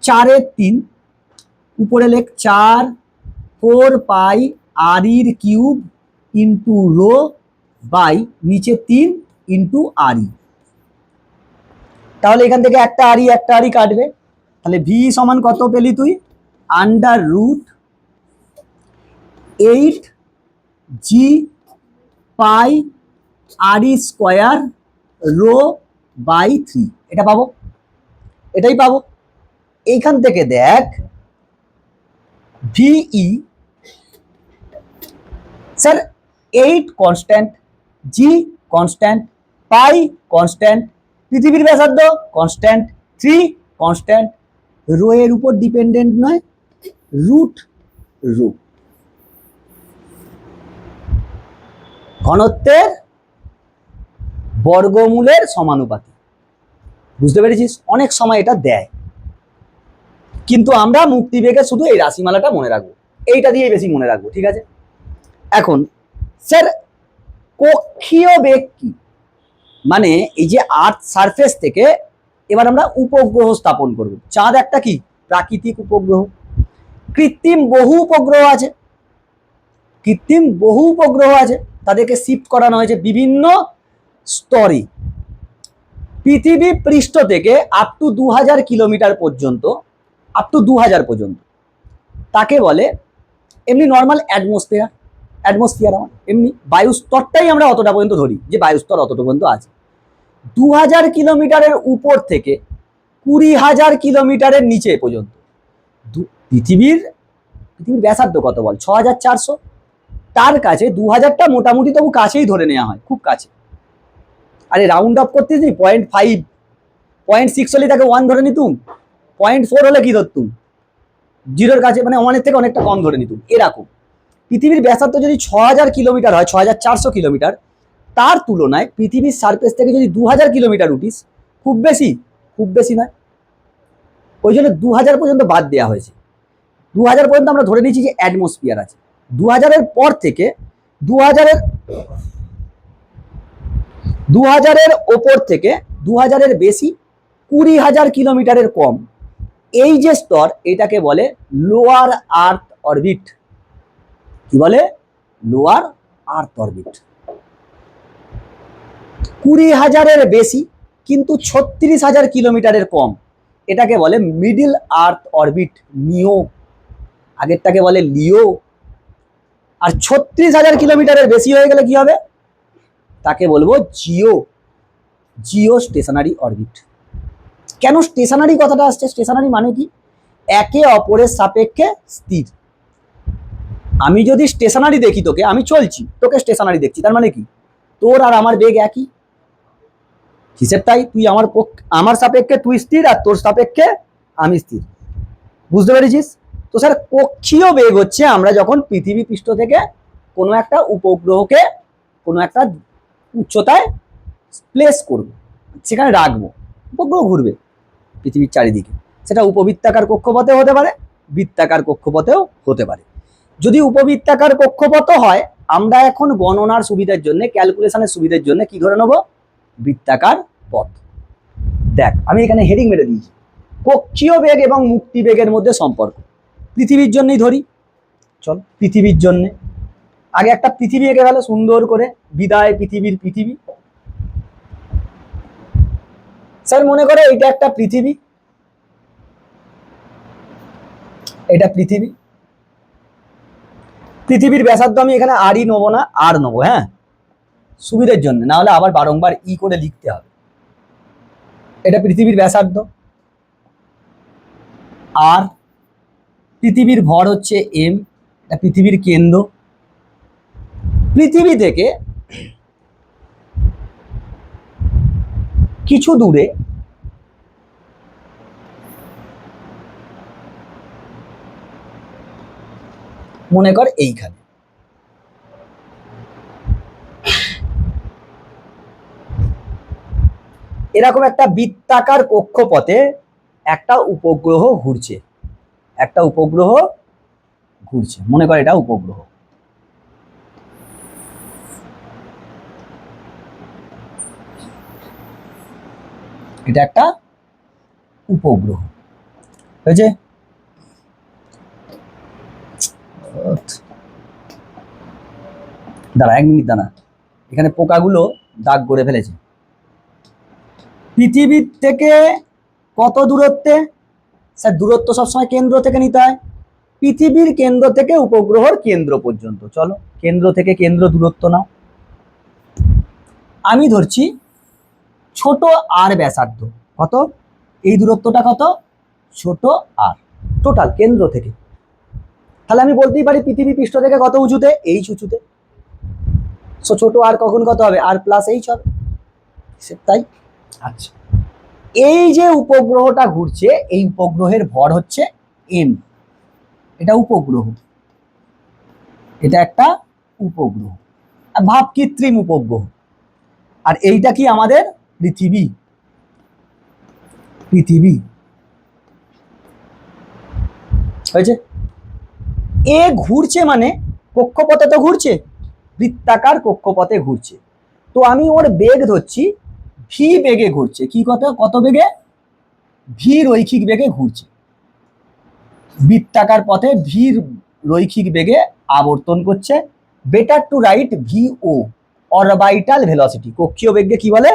4/3, উপরে লেখ 4 4πr3 ইন্টু রো বাই নিচে 3 ইন্টু RE। তাহলে এখান থেকে একটা আরই কাটবে, তাহলে ভি সমান কত পেলি তুই? √8g π r² রো বাই 3, এটা পাবো, এটাই পাবো। এইখান থেকে দেখ ভিই, স্যার 8 কনস্ট্যান্ট, জি কনস্ট্যান্ট, পাই কনস্ট্যান্ট, পৃথিবীর ব্যাসার্ধ কনস্ট্যান্ট, 3 কনস্ট্যান্ট, রো এর উপর ডিপেন্ডেন্ট নয়, রুট রো। ঘনত্বের বর্গমূলের সমানুপাতি। বুঝতে পেরেছিস? অনেক সময় এটা দেয়, কিন্তু আমরা মুক্তিবেগে শুধু এই রাশিমালাটা মনে রাখবো, এইটা দিয়েই বেশি মনে রাখবো, ঠিক আছে? এখন স্যার কক্ষীয় বেগ কি? মানে এই যে আর্থ সারফেস থেকে এবার আমরা উপগ্রহ স্থাপন করব। চাঁদ একটা কি প্রাকৃতিক উপগ্রহ, কৃত্রিম বহু উপগ্রহ আছে, কৃত্রিম বহু উপগ্রহ আছে, তাদেরকে শিফট করানো হয়েছে বিভিন্ন স্তরে। পৃথিবী পৃষ্ঠ থেকে আপ টু 2000 কিলোমিটার পর্যন্ত, আপ টু 2000 পর্যন্ত, তাকে বলে এমনি নর্মাল অ্যাটমসফিয়ার। অ্যাটমসফিয়ার আমার এমনি বায়ুস্তরটাই আমরা অতটা পর্যন্ত ধরি যে বায়ুস্তর অতটা পর্যন্ত আছে। 2000 কিলোমিটারের উপর থেকে 20,000 কিলোমিটারের নিচে পর্যন্ত পৃথিবীর ব্যাসার্ধ কত বল? 6400। তার কাছে 2000টা মোটামুটি তবু কাছেই ধরে নেওয়া হয়, খুব কাছে। আরে রাউন্ড অফ করতে দিই 0.5, 0.6 হলে তাকে 1 ধরে নিতুম, 0.4 হলে কি ধরতুম? জিরোর কাছে, মানে 1 এর থেকে অনেকটা কম ধরে নিতুম। এরকম পৃথিবীর ব্যাসার্ধ যদি 6000 কিলোমিটার হয়, 6400 কিলোমিটার, তার তুলনায় পৃথিবীর সারফেস থেকে যদি 2000 কিলোমিটার উঠিস, খুব বেশি, খুব বেশি নয়। ওই জন্য 2000 পর্যন্ত বাদ দেওয়া হয়েছে। 2000 পর্যন্ত আমরা ধরে নিয়েছি যে অ্যাটমসফিয়ার আছে। 2000-এর পর থেকে 2000-এর ওপর থেকে 2000-এর বেশি, 20,000 কিলোমিটারের কম, এই যে স্তর, এটাকে বলে লোয়ার আর্থ অরবিট। কি বলে? লোয়ার আর্থ অরবিট। 20,000-এর বেশি কিন্তু 36,000 কিলোমিটারের কম, এটাকে বলে মিডল আর্থ অরবিট, নিও। আগেরটাকে বলে লিও। আর 36,000 কিলোমিটারের বেশি হয়ে গেলে কি হবে? তাকে বলবো জিও, জিও স্টেশনারি অরবিট। কেন স্টেশনারি কথাটা আসছে? স্টেশনারি মানে কি? একে অপরের সাপেক্ষে স্থির। আমি যদি স্টেশনারি দেখি তোকে, আমি চলছি, তোকে স্টেশনারি দেখছি, তার মানে কি? তোর আর আমার বেগ একই, হিসেবটাই। তুই আমার সাপেক্ষে তুই স্থির, আর তোর সাপেক্ষে আমি স্থির। বুঝতে পেরেছিস? তো স্যার কক্ষীয় বেগ হচ্ছে আমরা যখন পৃথিবী পৃষ্ঠ থেকে কোনো একটা উপগ্রহকে কোনো একটা উচ্চতায় প্লেস করব, সেখানে রাখবো, উপগ্রহ ঘুরবে পৃথিবীর চারিদিকে। সেটা উপবৃত্তাকার কক্ষপথে হতে পারে, বৃত্তাকার কক্ষপথেও হতে পারে। যদি উপবৃত্তাকার কক্ষপথ হয়, আমরা এখন গণনার সুবিধার জন্য, ক্যালকুলেশনের সুবিধার জন্য কি ধরে নেব? বৃত্তাকার পথ। দেখ আমি এখানে হেডিং মেরে দিয়েছি, কক্ষীয় বেগ এবং মুক্তি বেগের মধ্যে সম্পর্ক। পৃথিবীর জন্যই ধরি, চল পৃথিবীর জন্য আগে একটা পৃথিবী এঁকে গেল সুন্দর করে, বিদায় পৃথিবীর পৃথিবী। স্যার মনে করো এটা একটা পৃথিবী, এটা পৃথিবী। পৃথিবীর ব্যাসার্ধ আমি এখানে আরই নেবো না, আর নেবো, হ্যাঁ, সুবিধার জন্য, না হলে আবার বারংবার ই করে লিখতে হবে। এটা পৃথিবীর ব্যাসার্ধ, আর পৃথিবীর ভর হচ্ছে এম, এটা পৃথিবীর কেন্দ্র। পৃথিবী থেকে কিছু দূরে মনে কর এইখানে, এরকম একটা বৃত্তাকার কক্ষপথে একটা উপগ্রহ ঘুরছে, একটা উপগ্রহ ঘুরছে, মনে কর এটা উপগ্রহ। এটা একটা উপগ্রহ হয়েছে। দাঁড়া 1 মিনিট দাঁড়া, এখানে পোকাগুলো দাগ করে ফেলেছে। পৃথিবীর থেকে কত দূরত্বে? স্যার দূরত্ব সবসময় কেন্দ্র থেকে নিতে হয়। পৃথিবীর কেন্দ্র থেকে উপগ্রহের কেন্দ্র পর্যন্ত, চলো কেন্দ্র থেকে কেন্দ্র দূরত্ব নাও। আমি ধরছি ছোট আর ব্যাসার্ধ, কত? এই দূরত্বটা কত? ছোট আর, টোটাল কেন্দ্র থেকে। তাহলে আমি বলতেই পারি পৃথিবী পৃষ্ঠ থেকে কত উঁচুতে? এইচ উঁচুতে। সো ছোট আর কখন কত হবে? আর প্লাস এইচ হবে, তাই। আচ্ছা, এই যে উপগ্রহটা ঘুরছে, এই উপগ্রহের ভর হচ্ছে এম। এটা উপগ্রহ, এটা একটা উপগ্রহ, ভাব কৃত্রিম উপগ্রহ। আর এইটা কি আমাদের পৃথিবী। পৃথিবী হয়েছে। এ ঘুরছে মানে কক্ষপথে তো ঘুরছে, বৃত্তাকার কক্ষপথে ঘুরছে। তো আমি ওর বেগ ধরছি ভি বেগে ঘুরছে। কি কত? কত বেগে? ভি রৈখিক বেগে ঘুরছে। বৃত্তাকার পথে ভি রৈখিক বেগে আবর্তন করছে। Better to write V O, orbital velocity. কক্ষীয় বেগকে কি বলে?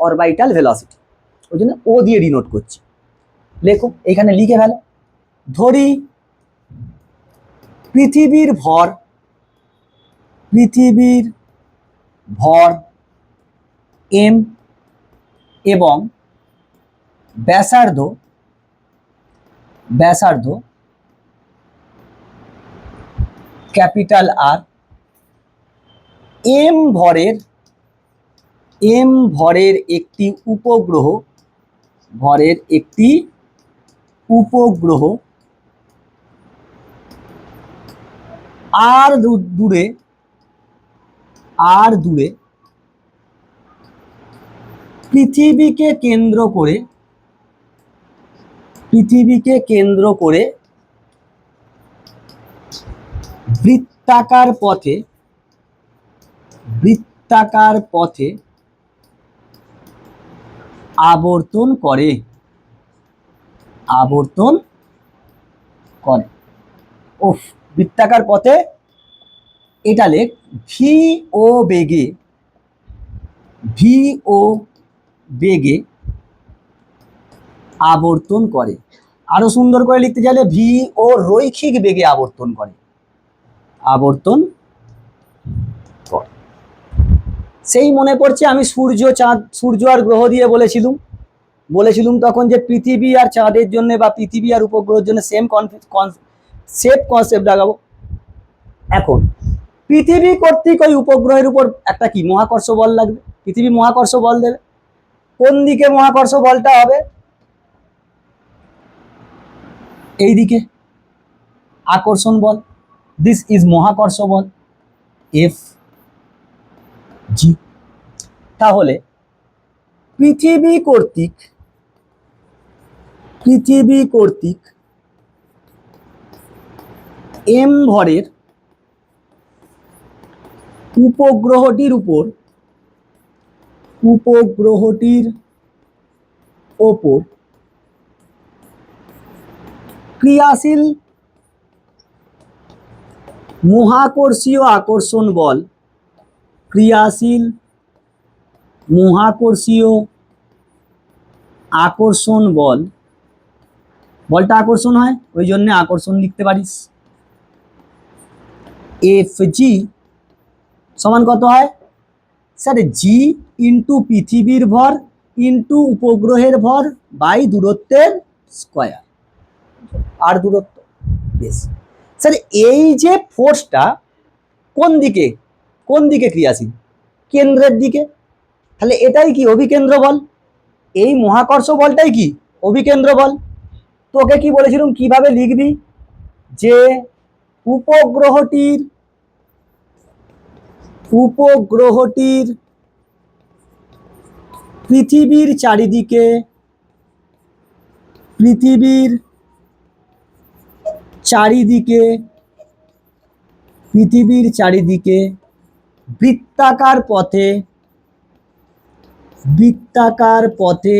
Orbital velocity. ওই জন্য ও দিয়ে ডিনোট করছি। লেখো, এখানে লিখে ফেলো। ধরি পৃথিবীর ভর, পৃথিবীর ভর এম এবং ব্যাসার্ধ, ব্যাসার্ধ ক্যাপিটাল আর। এম ভরের, এম ভরের একটি উপগ্রহ, ভরের একটি উপগ্রহ আর দূরে, আর দূরে পৃথিবীকে কেন্দ্র করে, পৃথিবীকে কেন্দ্র করে বৃত্তাকার পথে, বৃত্তাকার পথে আবর্তন করে, আবর্তন করে। ওফ, বৃত্তাকার পথে, এটা লেখ ভি ও বেগে, ভি ও বেগে আবর্তন করে। আরো সুন্দর করে লিখতে চাইলে ভি ও রৈখিক বেগে আবর্তন করে, আবর্তন করে। সেই মনে পড়ছে আমি সূর্য, চাঁদ, সূর্য আর গ্রহ দিয়ে বলেছিলাম তখন যে পৃথিবী আর চাঁদের জন্য বা পৃথিবী আর উপগ্রহের জন্য সেম কনসেপ্ট লাগাবো। এখন পৃথিবী কর্তৃক ওই উপগ্রহের উপর একটা কি মহাকর্ষ বল লাগবে। পৃথিবী মহাকর্ষ বল দেবে। কোন দিকে মহাকর্ষ বলটা হবে? এই দিকে আকর্ষণ বল। দিস ইজ মহাকর্ষ বল, এফ জি। তাহলে পৃথিবী কর্তৃক, পৃথিবী কর্তৃক এম ভরের উপগ্রহটির উপর, উপগ্রহটির ওপর ক্রিয়াশীল মহাকর্ষীয় আকর্ষণ বল, ক্রিয়াশীল মহাকর্ষীয় আকর্ষণ বল, বলটা আকর্ষণ হয় ওই জন্য আকর্ষণ লিখতে পারিস। এফ জি সমান কত হয়? স্যার জি ইন্টু পৃথিবীর ভর ইন্টু উপগ্রহের ভর বাই দূরত্বের স্কয়ার, আর দূরত্ব। বেশ স্যার, এই যে ফোর্সটা কোন দিকে, কোন দিকে ক্রিয়াশীল? কেন্দ্রের দিকে। তাহলে এটাই কি অভিকেন্দ্র বল। এই মহাকর্ষ বলটাই কি অভিকেন্দ্র বল। তোকে কি বলেছিলাম কিভাবে লিখবি? যে উপগ্রহটির, উপগ্রহটির পৃথিবীর চারিদিকে, পৃথিবীর চারিদিকে, পৃথিবীর চারিদিকে বৃত্তাকার পথে, বৃত্তাকার পথে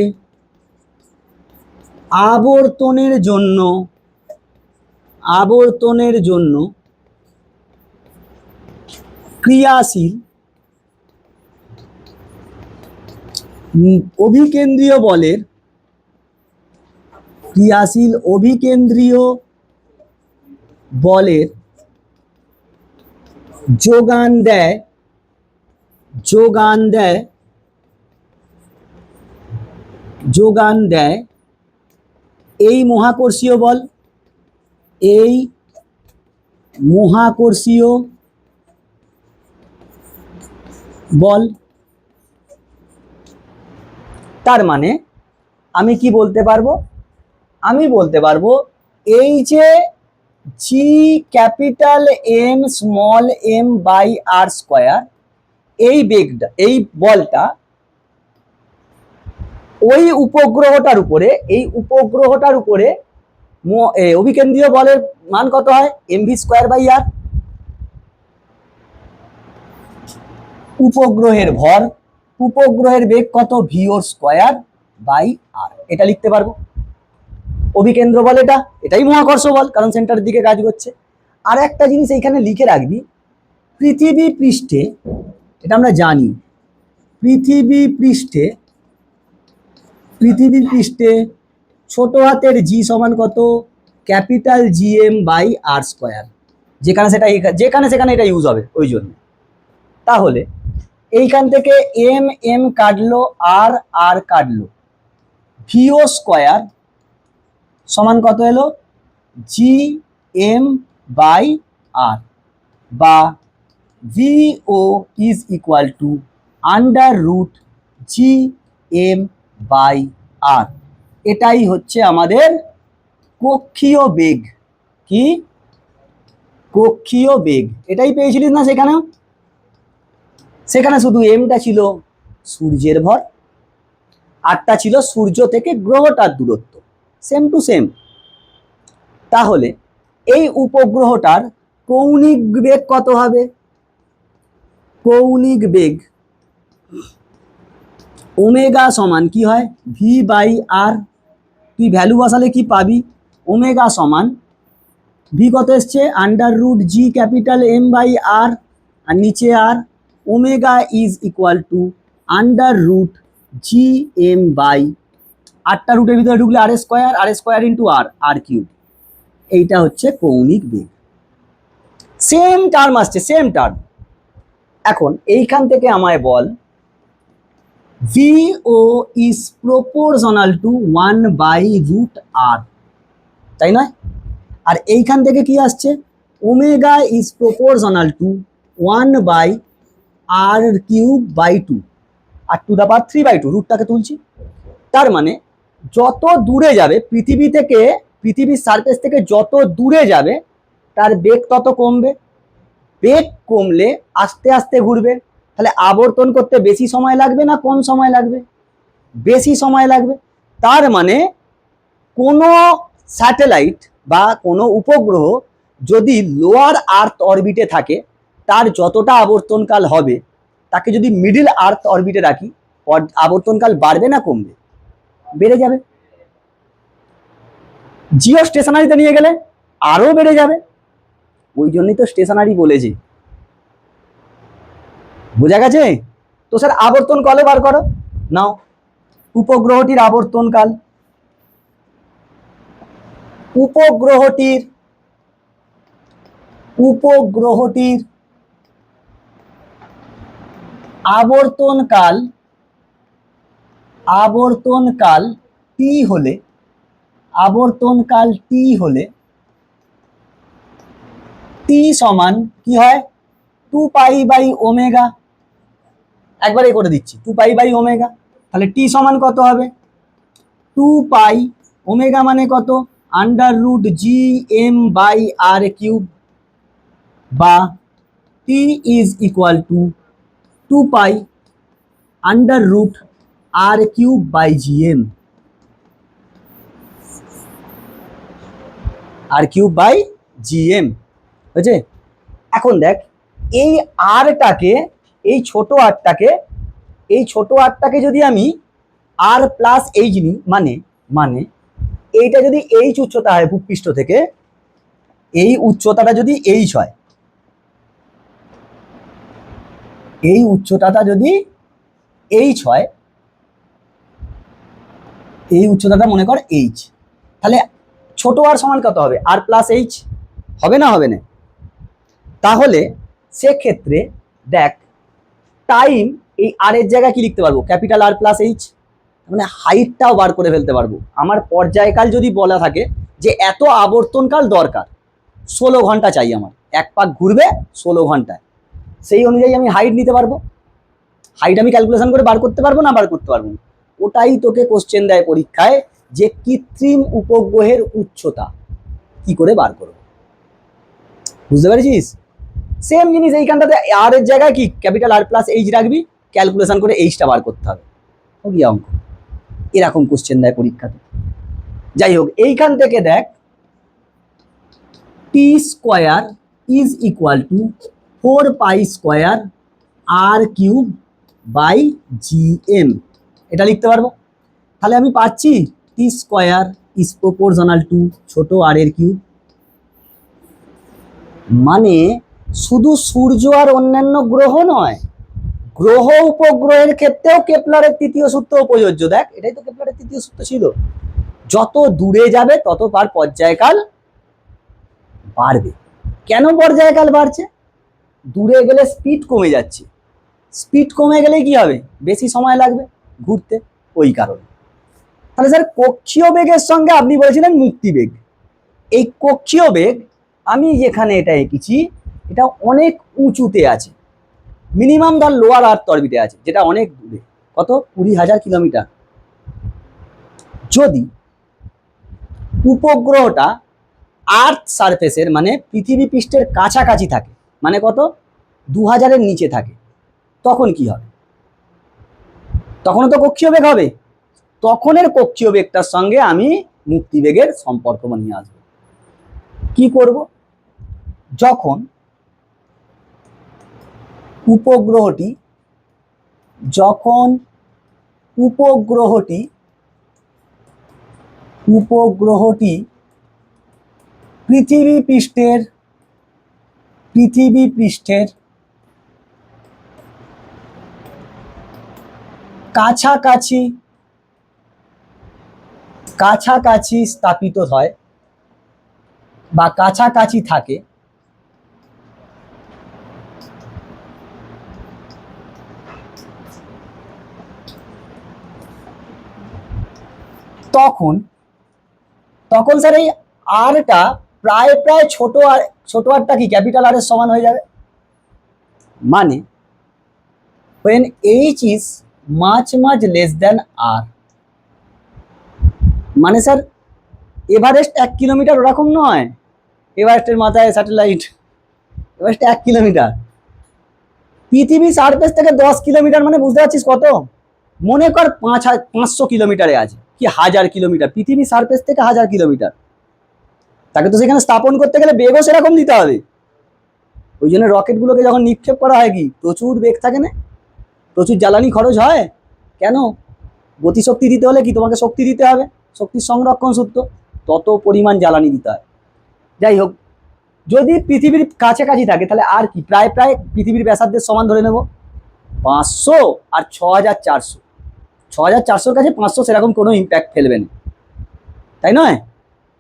আবর্তনের জন্য, আবর্তনের জন্য ক্রিয়াশীল অভিকেন্দ্রীয় বলের ক্রিয়াশীল অভিকেন্দ্রীয় বলের যোগান দেয় এই মহাকর্ষীয় বল। তার মানে আমি কি বলতে পারবো, আমি বলতে পারবো এই যে G capital M small M by R square, এই বেগটা, এই বলটা ওই উপগ্রহটার উপরে অভিকেন্দ্রীয় বলের মান কত হয়, এমভি স্কোয়ার বাই আর। উপগ্রহের ভর, উপগ্রহের বেগ কত, ভিওর স্কোয়ার বাই আর, এটা লিখতে পারবো। অভিকেন্দ্র বল এটাই মহাকর্ষ বল, কারণ সেন্টারের দিকে কাজ করছে। আর একটা জিনিস এইখানে লিখে রাখবি, পৃথিবী পৃষ্ঠে, এটা আমরা জানি, পৃথিবী পৃষ্ঠে ছোট হাতের জি সমান কত, capital G M by R square, যেখানে সেখানে এটা ইউজ হবে ওই জন্য। তাহলে এইখান থেকে এম এম কাটলো, আর আর কাটলো, ভিও স্কোয়ার সমান কত এলো, জি এম বাই আর, বা V O is equal to under root G M by R. এটাই হচ্ছে আমাদের কক্ষীয় বেগ। কি কক্ষীয় বেগ, এটাই পেয়েছিলিস না সেখানেও? সেখানে শুধু এমটা ছিল সূর্যের ভর, আরটা ছিল সূর্য থেকে গ্রহটার দূরত্ব, সেম টু সেম। তাহলে এই উপগ্রহটার কৌণিক বেগ কত হবে, কৌণিক বেগ ওমেগা সমান কি হয়, ভি বাই আর। তুই ভ্যালু বসালে কি পাবি, ওমেগা সমান ভি কত এসছে, under root G capital M by R, আর নিচে R, omega is equal to under root G M by, আটটা রুটের ভিতরে ঢুকলে R square into R cube. এইটা হচ্ছে কৌণিক বেগ। সেম টার্ম আসছে, সেম টার্ম। এখন এইখান থেকে আমায় বল V O is proportional to 1/√r, তাই নয়? আর এইখান থেকে কি আসছে, omega is proportional to 1/r³ R to the power 3/2, রুটটাকে তুলছি। তার মানে যত দূরে যাবে পৃথিবী থেকে, পৃথিবীর সারফেস থেকে যত দূরে যাবে তার বেগ তত কমবে। বেগ কমলে আস্তে আস্তে ঘুরবে, তাহলে আবর্তন করতে বেশি সময় লাগবে না কম সময় লাগবে, বেশি সময় লাগবে। তার মানে কোনো স্যাটেলাইট বা কোনো উপগ্রহ যদি লোয়ার আর্থ অরবিটে থাকে, তার যতটা আবর্তনকাল হবে, তাকে যদি মিডল আর্থ অরবিটে রাখি, আবর্তনকাল বাড়বে না কমবে, বেড়ে যাবে। জিও স্টেশনারিতে নিয়ে গেলে আরো বেড়ে যাবে, ওই জন্যই তো স্টেশনারি বলেছি। বোঝা গেছে? তো স্যার আবর্তন কালে বার করো, নাও উপগ্রহটির আবর্তনকাল, উপগ্রহটির আবর্তনকাল টি হলে, টি সমান কি হয়, 2π/ওমেগা। একবারে করে দিচ্ছি, 2π/ওমেগা। তাহলে টি সমান কত হবে, 2π, ওমেগা মানে কত, under root G M by R cube, বা T is equal two 2π r³ r³ হয়েছে। এখন দেখ এই আরটাকে, এই ছোট আরটাকে যদি আমি আর প্লাস এইচ নিই, মানে এইটা যদি এইচ উচ্চতা হয় ভূপৃষ্ঠ থেকে, এই উচ্চতাটা যদি এইচ হয়, এই উচ্চতাটা যদি h হয়, এই উচ্চতাটা মনে কর h, তাহলে ছোট আর সমান কত হবে? r প্লাস h হবে না? হবে না? তাহলে সেক্ষেত্রে দেখ, টাইম এই আর এর জায়গায় কি লিখতে পারবো? ক্যাপিটাল আর প্লাস এইচ, মানে হাইটটাও বার করে ফেলতে পারবো। আমার পর্যায়কাল যদি বলা থাকে যে এত আবর্তনকাল দরকার, 16 ঘন্টা চাই আমার, এক পাক ঘুরবে 16 ঘন্টায়, সেই অনুযায়ী আমি হাইট নিতে পারবো। হাইট আমি ক্যালকুলেশন করে বার করতে পারবো না? বার করতে পারবো। ওটাই তোকে কোশ্চেন দেয় পরীক্ষায়, যে কৃত্রিম উপগ্রহের উচ্চতা কি করে বার করবো। বুঝতে পেরেছিস? সেম জিনিস এইখানটাতে আর এর জায়গায় কি ক্যাপিটাল আর প্লাস এইচ রাখবি, ক্যালকুলেশন করে এইচটা বার করতে হবে। কি অঙ্ক, এরকম কোশ্চেন দেয় পরীক্ষাতে। যাই হোক, এইখান থেকে দেখ, T square is equal to 4 pi square R cube by G M, এটা লিখতে পারবো। তাহলে আমি পাচ্ছি T square is proportional to ছোট আর এর কিউব, মানে শুধু সূর্য আর অন্যান্য গ্রহ নয়, গ্রহ উপগ্রহের ক্ষেত্রেও কেপলারের তৃতীয় সূত্র প্রযোজ্য। দেখ, এটাই তো কেপলারের তৃতীয় সূত্র ছিল, যত দূরে যাবে তত তার পর্যায়কাল বাড়বে। কেন পর্যায়কাল বাড়ছে? দূরে গেলে স্পিড কমে যাচ্ছে, স্পিড কমে গেলে কি হবে? বেশি সময় লাগবে ঘুরতে, ওই কারণে। তাহলে স্যার কক্ষীয় বেগের সঙ্গে আপনি বলেছিলেন মুক্তিবেগ, এই কক্ষীয় বেগ আমি যেখানে এটা এঁকেছি এটা অনেক উঁচুতে আছে, মিনিমাম ধর লোয়ার আর্থ অরবিটে আছে, যেটা অনেক দূরে, কত 20,000 কিলোমিটার। যদি উপগ্রহটা আর্থ সারফেসের মানে পৃথিবী পৃষ্ঠের কাছাকাছি থাকে, মানে কত 2000-এর নিচে থাকে, তখন কি হবে? তখনও তো কক্ষীয় বেগ হবে। তখনের কক্ষীয় বেগটার সঙ্গে আমি মুক্তিবেগের সম্পর্ক নিয়ে আসবো। কি করব? যখন উপগ্রহটি পৃথিবী পৃষ্ঠের কাছাকাছি স্থাপিত হয় বা কাছাকাছি থাকে, তখন স্যার এই আরটা প্রায় ছোট আরটা কি ক্যাপিটাল আর এর সমান হয়ে যাবে। মানে when h is much less than r, মানে স্যার এভারেস্ট 1 কিলোমিটার ওরকম নয়, এভারেস্টের মাথায় স্যাটেলাইট, এভারেস্ট 1 কিলোমিটার, পৃথিবী সারফেস থেকে 10 কিলোমিটার, মানে বুঝতে পারছিস কত? মনে কর 500 কিলোমিটারে আছে, কি 1000 কিলোমিটার, পৃথিবী সারফেস থেকে 1000 কিলোমিটার, তাকে তো সেখানে স্থাপন করতে গেলে বেগও সেরকম দিতে হবে। ওই জন্য রকেটগুলোকে যখন নিক্ষেপ করা হয় কি প্রচুর বেগ থাকে না, প্রচুর জ্বালানি খরচ হয়। কেন? গতিশক্তি দিতে হলে কি তোমাকে শক্তি দিতে হবে, শক্তির সংরক্ষণ সূত্র, তত পরিমাণ জ্বালানি দিতে হয়। যাই হোক, যদি পৃথিবীর কাছাকাছি থাকে তাহলে আর কি প্রায় পৃথিবীর ব্যাসার্ধের সমান ধরে নেব 500 আর 6400, 6400-র কাছে 500 সেরকম কোনো ইম্প্যাক্ট ফেলবে না, তাই নয়?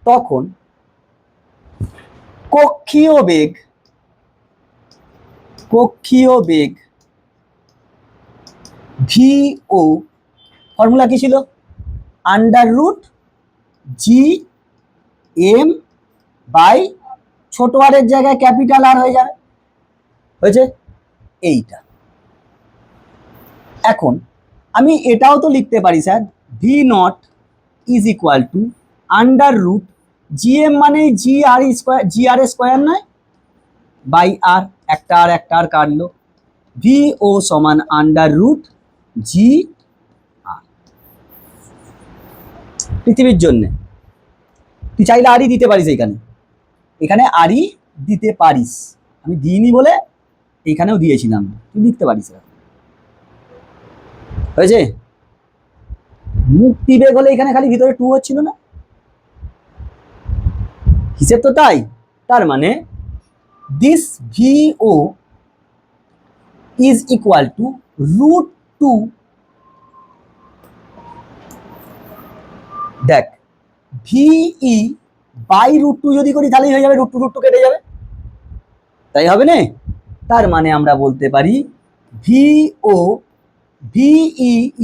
তখন কক্ষীয় বেগ ভিও ফর্মুলা কি ছিল? √GM বাই ছোট আর এর জায়গায় ক্যাপিটাল আর হয়ে যাবে, হয়েছে এইটা। এখন আমি এটাও তো লিখতে পারি sir, V0 is equal two √GM মানে GR স্কোয়ার নয়, বাই আর, একটা আর কাটলো, VO সমান √GR পৃথিবীর জন্য। তুই চাইলে আরই দিতে পারিস, এখানে আরই দিতে পারিস, আমি দিইনি বলে এইখানেও দিয়েছিলাম, তুই লিখতে পারিস। হয়েছে? মুক্তিবেগ হলে এখানে খালি ভিতরে 2 হচ্ছিল না, হিসেব তো তাই। তার মানে দিস ভিও ইজ ইকুয়াল টু √2, দেখ ভিই বাই √2 যদি করি তাহলেই হয়ে যাবে, √2 কেটে যাবে, তাই হবে না? তার মানে আমরা বলতে পারি V O V E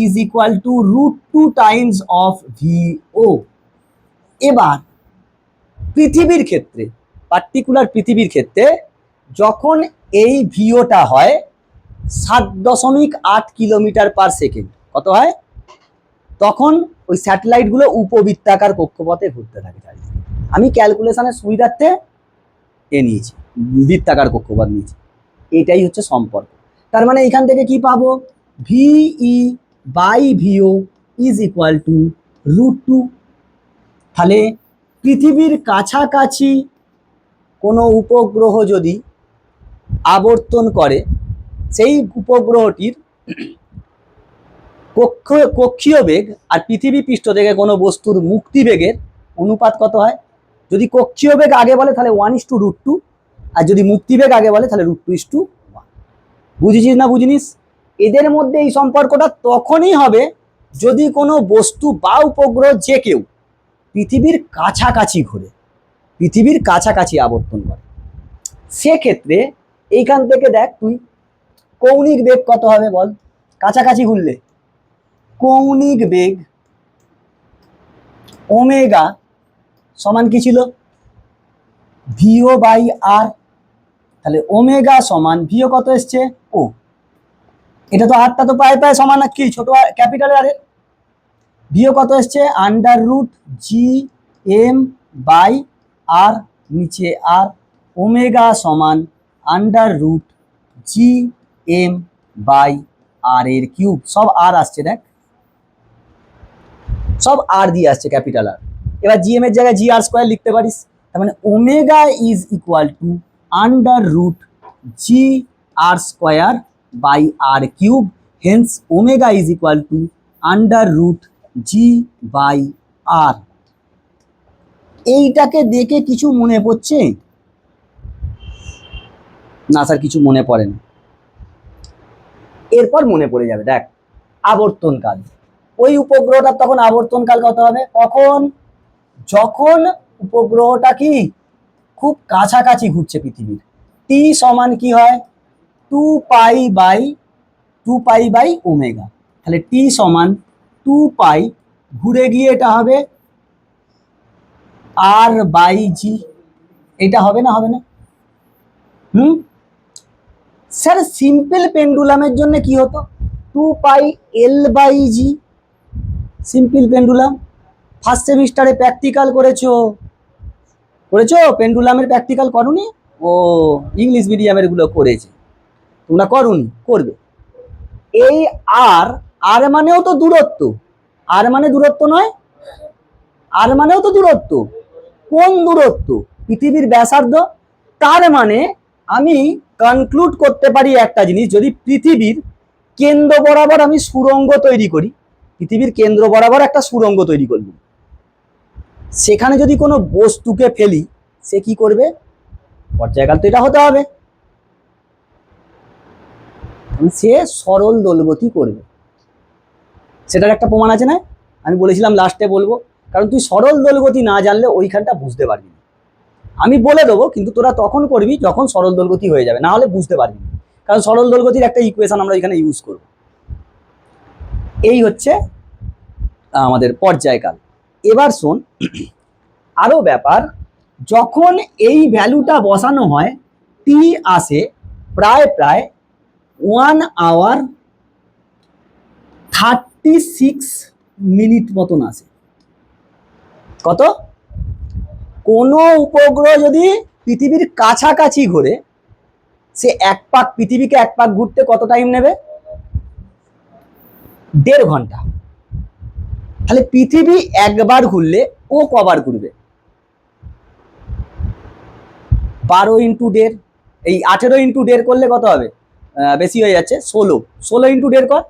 is equal to √2 times of V O. এবার পৃথিবীর ক্ষেত্রে, পার্টিকুলার পৃথিবীর ক্ষেত্রে যখন এই ভিওটা হয় 7.8 কিলোমিটার পার সেকেন্ড, কত হয়? তখন ওই স্যাটেলাইটগুলো উপবৃত্তাকার কক্ষপথে ঘুরতে থাকে। আমি ক্যালকুলেশনের সুবিধার্থে নিয়েছি, বৃত্তাকার কক্ষপথ নিয়েছি। এটাই হচ্ছে সম্পর্ক। তার মানে এখান থেকে কি পাবো? V E by V O is equal to √2। তাহলে পৃথিবীর কাছাকাছি কোনো উপগ্রহ যদি আবর্তন করে, সেই উপগ্রহটির কক্ষীয় বেগ আর পৃথিবী পৃষ্ঠ থেকে কোনো বস্তুর মুক্তি বেগের অনুপাত কত হয়? যদি কক্ষীয় বেগ আগে বলে তাহলে 1:√2, আর যদি মুক্তি বেগ আগে বলে তাহলে √2:1। বুঝেছিস না বুঝিনিস? এদের মধ্যে এই সম্পর্কটা তখনই হবে যদি কোনো বস্তু বা উপগ্রহ যে কেউ পৃথিবীর কাছাকাছি ঘুরে, পৃথিবীর কাছাকাছি আবর্তন করে। সেক্ষেত্রে এইখান থেকে দেখ তুই কৌণিক বেগ কত হবে বল, কাছাকাছি ঘুরলে? কৌণিক বেগ ওমেগা সমান কি ছিল? ভিও বাই আর। তাহলে ওমেগা সমান ভিও কত এসছে? ও, এটা তো আরটা তো প্রায় প্রায় সমান, কি ছোট ক্যাপিটাল আরে ভিও কত এসছে? √GM বাই আর, নিচে আর, ওমেগা সমান √GM বাই আর এর কিউব। সব আর আসছে, দেখ সব আর দিয়ে আসছে, ক্যাপিটাল আর। এবার জিএম এর জায়গায় GR² লিখতে পারিস। তার মানে omega is equal to √GR² by R cube. Hence omega is equal to √G by R. এইটাকে দেখে কিছু মনে পড়ছে না? স্যার কিছু মনে পড়ে না। এরপর মনে পড়ে যাবে, দেখ আবর্তনকাল। ওই উপগ্রহটার তখন আবর্তনকাল কত হবে? কখন? যখন উপগ্রহটা কি খুব কাছাকাছি ঘুরছে পৃথিবীর। টি সমান কি হয়? 2π বাই ওমেগা। তাহলে টি সমান 2π, ঘুরে গিয়ে এটা হবে R/G। এটা হবে না? হবে না? স্যার সিম্পল পেন্ডুলামের জন্য কি হতো? 2πL/G। সিম্পল পেন্ডুলাম ফার্স্ট সেমিস্টারে প্র্যাকটিক্যাল করেছো? পেন্ডুলামের প্র্যাকটিক্যাল করোনি? ও, ইংলিশ মিডিয়ামের গুলো করেছে, তোমরা করোনি, করবে। এই আর মানেও তো দূরত্ব, আর মানে দূরত্ব নয়? আর মানেও তো দূরত্ব। কোন দূরত্ব? পৃথিবীর ব্যাসার্ধ। তার মানে আমি কনক্লুড করতে পারি একটা জিনিস, যদি পৃথিবীর কেন্দ্র বরাবর আমি সুড়ঙ্গ তৈরি করি, পৃথিবীর কেন্দ্র বরাবর একটা সুড়ঙ্গ তৈরি করলাম, সেখানে যদি কোনো বস্তুকে ফেলি, সে কি করবে? পর্যায়কাল তো এটা হতে হবে, সে সরল দোলগতি করবে। সেটার একটা প্রমাণ আছে না? আমি বলেছিলাম লাস্টে বলবো, কারণ তুই সরল দোলগতি না জানলে ওইখানটা বুঝতে পারবি না। আমি বলে দেবো, কিন্তু তোরা তখন করবি যখন সরল দোলগতি হয়ে যাবে, না হলে বুঝতে পারবি না। কারণ সরল দোলগতির একটা ইকুয়েশন আমরা এখানে ইউজ করব। এই হচ্ছে আমাদের পর্যায়কাল। এবার শোন আরো ব্যাপার, যখন এই ভ্যালুটা বসানো হয়, টি আসে প্রায় 1 আওয়ার 36 মিনিট মতন আসে। কত? কোনো উপগ্রহ যদি পৃথিবীর কাছাকাছি ঘোরে, সে পৃথিবীকে এক পাক ঘুরতে কত টাইম নেবে? 1.5 ঘন্টা। তাহলে পৃথিবী একবার ঘুরলে ও কবার ঘুরবে? 12 × 1.5, এই 18 × 1.5 করলে কত হবে? বেশি হয়ে যাচ্ছে, 16 × 1.5 কর,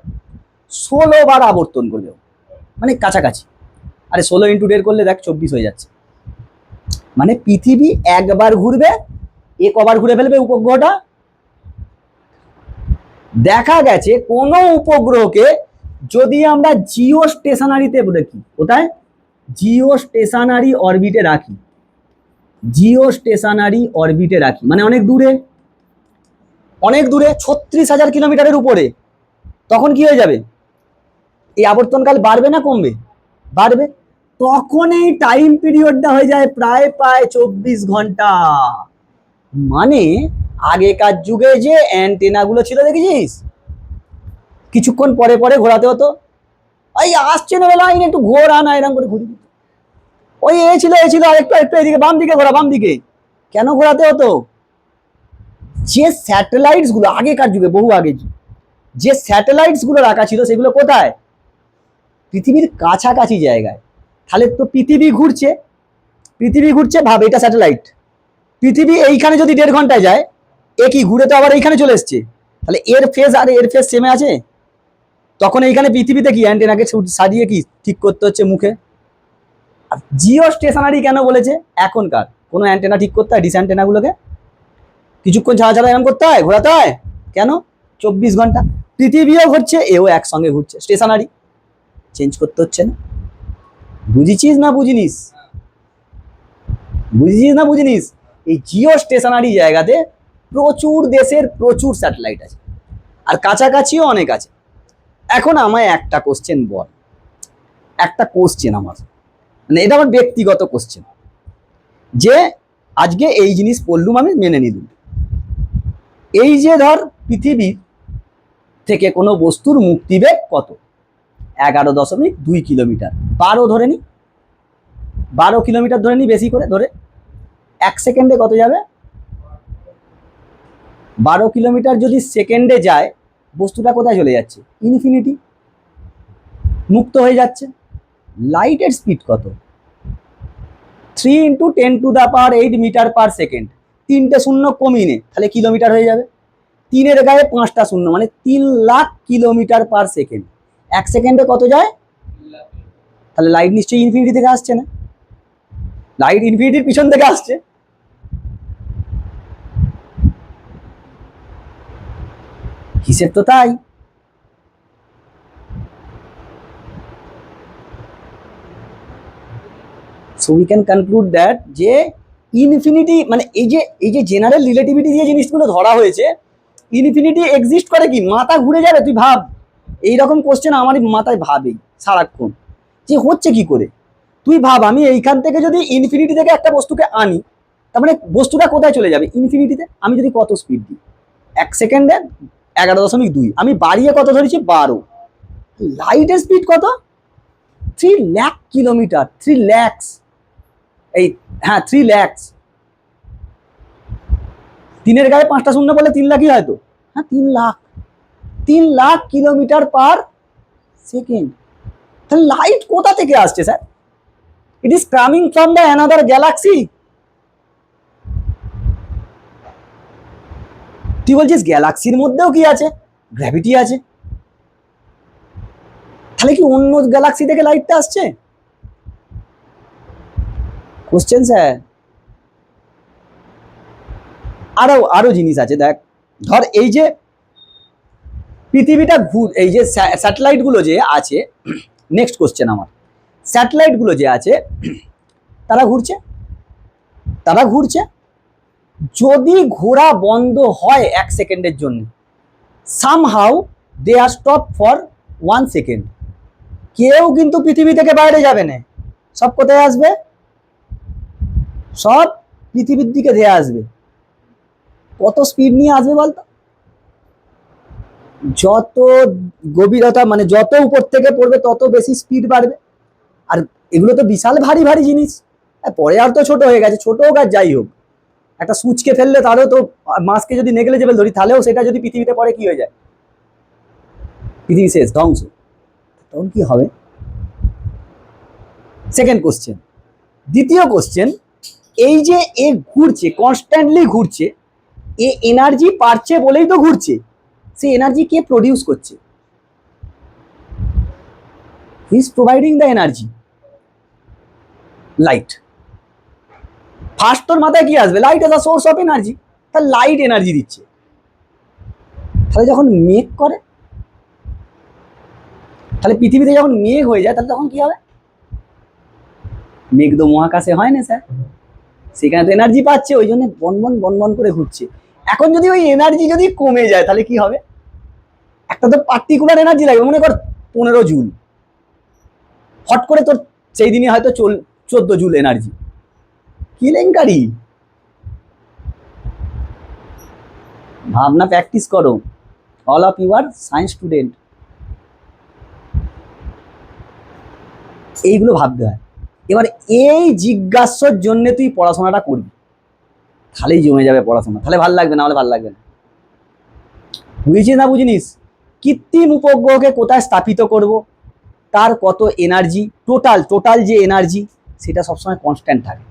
16 বার আবর্তন করবে, মানে কাছাকাছি। আরে 16 × 1.5 করলে দেখ 24 হয়ে যাচ্ছে। মানে পৃথিবী একবার ঘুরবে, এ কবার ঘুরে ফেলবে উপগ্রহটা? দেখা গেছে কোনো উপগ্রহকে যদি আমরা জিও স্টেশনারিতে রাখি, কোথায়, জিও স্টেশনারি অরবিটে রাখি, জিও স্টেশনারি অরবিটে রাখি মানে অনেক দূরে, অনেক দূরে 36,000 কিলোমিটারের উপরে, তখন কি হয়ে যাবে, এই আবর্তনকাল বাড়বে না কমবে, বাড়বে, তখন এই টাইম পিরিয়ডটা হয়ে যায় প্রায় প্রায় 24 ঘন্টা। মানে আগেকার যুগে যে অ্যান্টেনা গুলো ছিল দেখেছিস, কিছুক্ষণ পরে পরে ঘোরাতে হতো, এই আসছে না লাইন একটু ঘোরা না, এরকম করে ঘুরি, ওই এ ছিল আর একটু একটু এদিকে বাম দিকে ঘোরা, বাম দিকে কেন ঘোরাতে হতো, যে স্যাটেলাইটস গুলো আগেকার যুগে বহু আগে যে স্যাটেলাইটস গুলো রাখা ছিল সেগুলো কোথায়, পৃথিবীর কাছাকাছি জায়গায়। তাহলে তো পৃথিবী ঘুরছে, পৃথিবী ঘুরছে, ভাব এটা স্যাটেলাইট, পৃথিবী এইখানে যদি 1.5 ঘন্টায় যায়, এ কি ঘুরে তো আবার এইখানে চলে এসছে, তাহলে এর ফেজ আর এর ফেজ সেমে আছে, তখন এইখানে পৃথিবীতে কি অ্যান্টেনাকে সাজিয়ে কি ঠিক করতে হচ্ছে মুখে। আর জিও স্টেশনারি কেন বলেছে, এখনকার কোনো অ্যান্টেনা ঠিক করতে হয় ডিস অ্যান্টেনাগুলোকে কিছুক্ষণ ছাড়া ছাড়া এরকম করতে হয়, ঘোরাতে হয়, কেন, 24 ঘন্টা, পৃথিবীও ঘুরছে এও একসঙ্গে ঘুরছে, স্টেশনারি, চেঞ্জ করতে হচ্ছে না। বুঝেছিস না বুঝিনিস, বুঝেছিস না বুঝিনিস, এই জিও স্টেশনারি জায়গাতে প্রচুর দেশের প্রচুর স্যাটেলাইট আছে, আর কাছাকাছিও অনেক আছে। এখন আমায় একটা কোশ্চেন বল, একটা কোশ্চেন আমার, মানে এটা আমার ব্যক্তিগত কোশ্চেন, যে আজকে এই জিনিস পড়লুম আমি মেনে নিলুম, এই যে ধর পৃথিবী থেকে কোনো বস্তুর মুক্তিবেগ কত, 11.2 কিলোমিটার, 12 ধরে নি, 12 কিলোমিটার ধরে নি, বেশি করে ধরে, 1 সেকেন্ডে কত যাবে, 12 কিলোমিটার যদি সেকেন্ডে যায়, বস্তুটা কোথায় চলে যাচ্ছে, ইনফিনিটি, মুক্ত হয়ে যাচ্ছে। লাইটের স্পিড কত, 3 × 10⁸ মিটার পার সেকেন্ড, 3টে শূন্য কমিয়ে নে তাহলে কিলোমিটার হয়ে যাবে, 3-এর গায়ে 5টা শূন্য মানে 3 লাখ কিলোমিটার পার সেকেন্ড, 1 সেকেন্ডে কত যায়, তাহলে লাইট নিশ্চয়ই ইনফিনিটি থেকে আসছে না, লাইট ইনফিনিটির পিছন থেকে আসছে, হিসেব তো তাই। So we can conclude that যে ইনফিনিটি মানে এই যে জেনারেল রিলেটিভিটি দিয়ে জিনিসগুলো ধরা হয়েছে, ইনফিনিটি এক্সিস্ট করে কি, মাথা ঘুরে যাবে, তুই ভাব, এইরকম কোশ্চেন আমারই মাথায় ভাবেই সারাক্ষণ, যে হচ্ছে কি করে, তুই ভাব আমি এইখান থেকে যদি ইনফিনিটি থেকে একটা বস্তুকে আনি, তার মানে বস্তুটা কোথায় চলে যাবে, ইনফিনিটিতে, আমি যদি কত স্পিড দিই, 1 সেকেন্ডে 11.2, আমি বাড়িয়ে কত ধরেছি 12, লাইটের স্পিড কত, 3 লাখ কিলোমিটার, 3 lakhs, এই হ্যাঁ 3 lakhs, 3-এর গায়ে 5টা শূন্য বলে 3 লাখই হয়তো, হ্যাঁ 3 lakh, 3 lakh kilometre per second, তাহলে লাইট কোথা থেকে আসছে sir, it is coming from the another Galaxy. তুই বলছিস গ্যালাক্সির মধ্যেও কি আছে, গ্র্যাভিটি আছে, তাহলে কি অন্য গ্যালাক্সি থেকে লাইটটা আসছে, কোশ্চেন স্যার। আরো আরো জিনিস আছে দেখ, ধর এই যে পৃথিবীটা এই যে স্যাটেলাইট গুলো যে আছে, নেক্সট কোশ্চেন আমার, স্যাটেলাইট গুলো যে আছে তারা ঘুরছে, তারা ঘুরছে, যদি ঘোরা বন্ধ হয় 1 সেকেন্ডের জন্য, somehow they are stop for 1 second, কেউ কিন্তু পৃথিবী থেকে বাইরে যাবে না, সব কোথায় আসবে, সব পৃথিবীর দিকে ধেয়ে আসবে, কত স্পিড নিয়ে আসবে বলতো, যত গভীরতা মানে যত উপর থেকে পড়বে তত বেশি স্পিড বাড়বে, আর এগুলো তো বিশাল ভারী ভারী জিনিস, পরে আর তো ছোট হয়ে গেছে, ছোট হোক আর যাই হোক, একটা সুচকে ফেললে তারও তো, মাছকে যদি নেগলেজেবল ধরি তাহলেও সেটা যদি পৃথিবীতে পড়ে কি হয়ে যায়, পৃথিবী শেষ, ধ্বংস, তখন কি হবে। সেকেন্ড কোশ্চেন, দ্বিতীয় কোশ্চেন, এই যে এ ঘুরছে, কনস্ট্যান্টলি ঘুরছে, এ এনার্জি পাচ্ছে বলেই তো ঘুরছে, সেই এনার্জি কে প্রডিউস করছে, who is providing the energy, light. First তোর মাথায় কি আসবে, light as a source of energy, তাহলে লাইট এনার্জি দিচ্ছে, তাহলে যখন মেঘ করে, তাহলে পৃথিবীতে যখন মেঘ হয়ে যায় তাহলে তখন কি হবে? মেঘ তো মহাকাশে হয় না স্যার, সেখানে তো এনার্জি পাচ্ছে, ওই জন্য বনবন বনবন করে ঘুরছে। এখন যদি ওই এনার্জি যদি কমে যায় তাহলে কি হবে? একটা তো পার্টিকুলার এনার্জি লাগবে, মনে কর 15 জুল, হট করে তোর সেই দিনে হয়তো 14 জুল এনার্জি, কেলেঙ্কারি। ভাবনা প্র্যাকটিস করো, all of you are science student, এইগুলো ভাবতে হয়। এবার এই জিজ্ঞাসার জন্য তুই পড়াশোনাটা করবি, তাহলেই জমে যাবে পড়াশোনা, তাহলে ভালো লাগবে, না হলে ভালো লাগবে না। বুঝেছিস না বুঝিনিস? কৃত্রিম উপগ্রহকে কোথায় স্থাপিত করব, তার কত এনার্জি, টোটাল টোটাল যে এনার্জি সেটা সবসময় কনস্ট্যান্ট থাকে।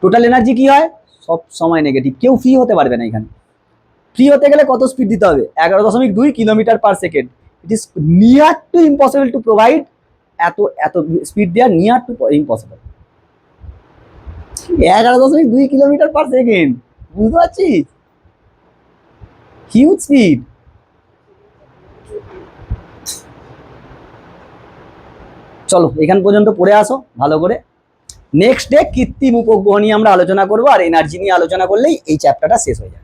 টোটাল এনার্জি কি হয়? সব সময় নেগেটিভ, কেউ ফ্রি হতে পারবে না এখানে। ফ্রি হতে গেলে কত স্পিড দিতে হবে? 11.2 kilometre second. It is near to impossible to provide এত এত স্পিড দেওয়ার, নিয়ার টু ইম্পসিবল। 11.2 কিলোমিটার/সেকেন্ড, বুঝতে পারছিস? Huge speed. চলো এখান পর্যন্ত পড়ে আসো ভালো করে। নেক্সট ডে কৃত্রিম উপগ্রহ নিয়ে আমরা আলোচনা করবো, আর এনার্জি নিয়ে আলোচনা করলেই এই চ্যাপ্টারটা শেষ হয়ে যাবে।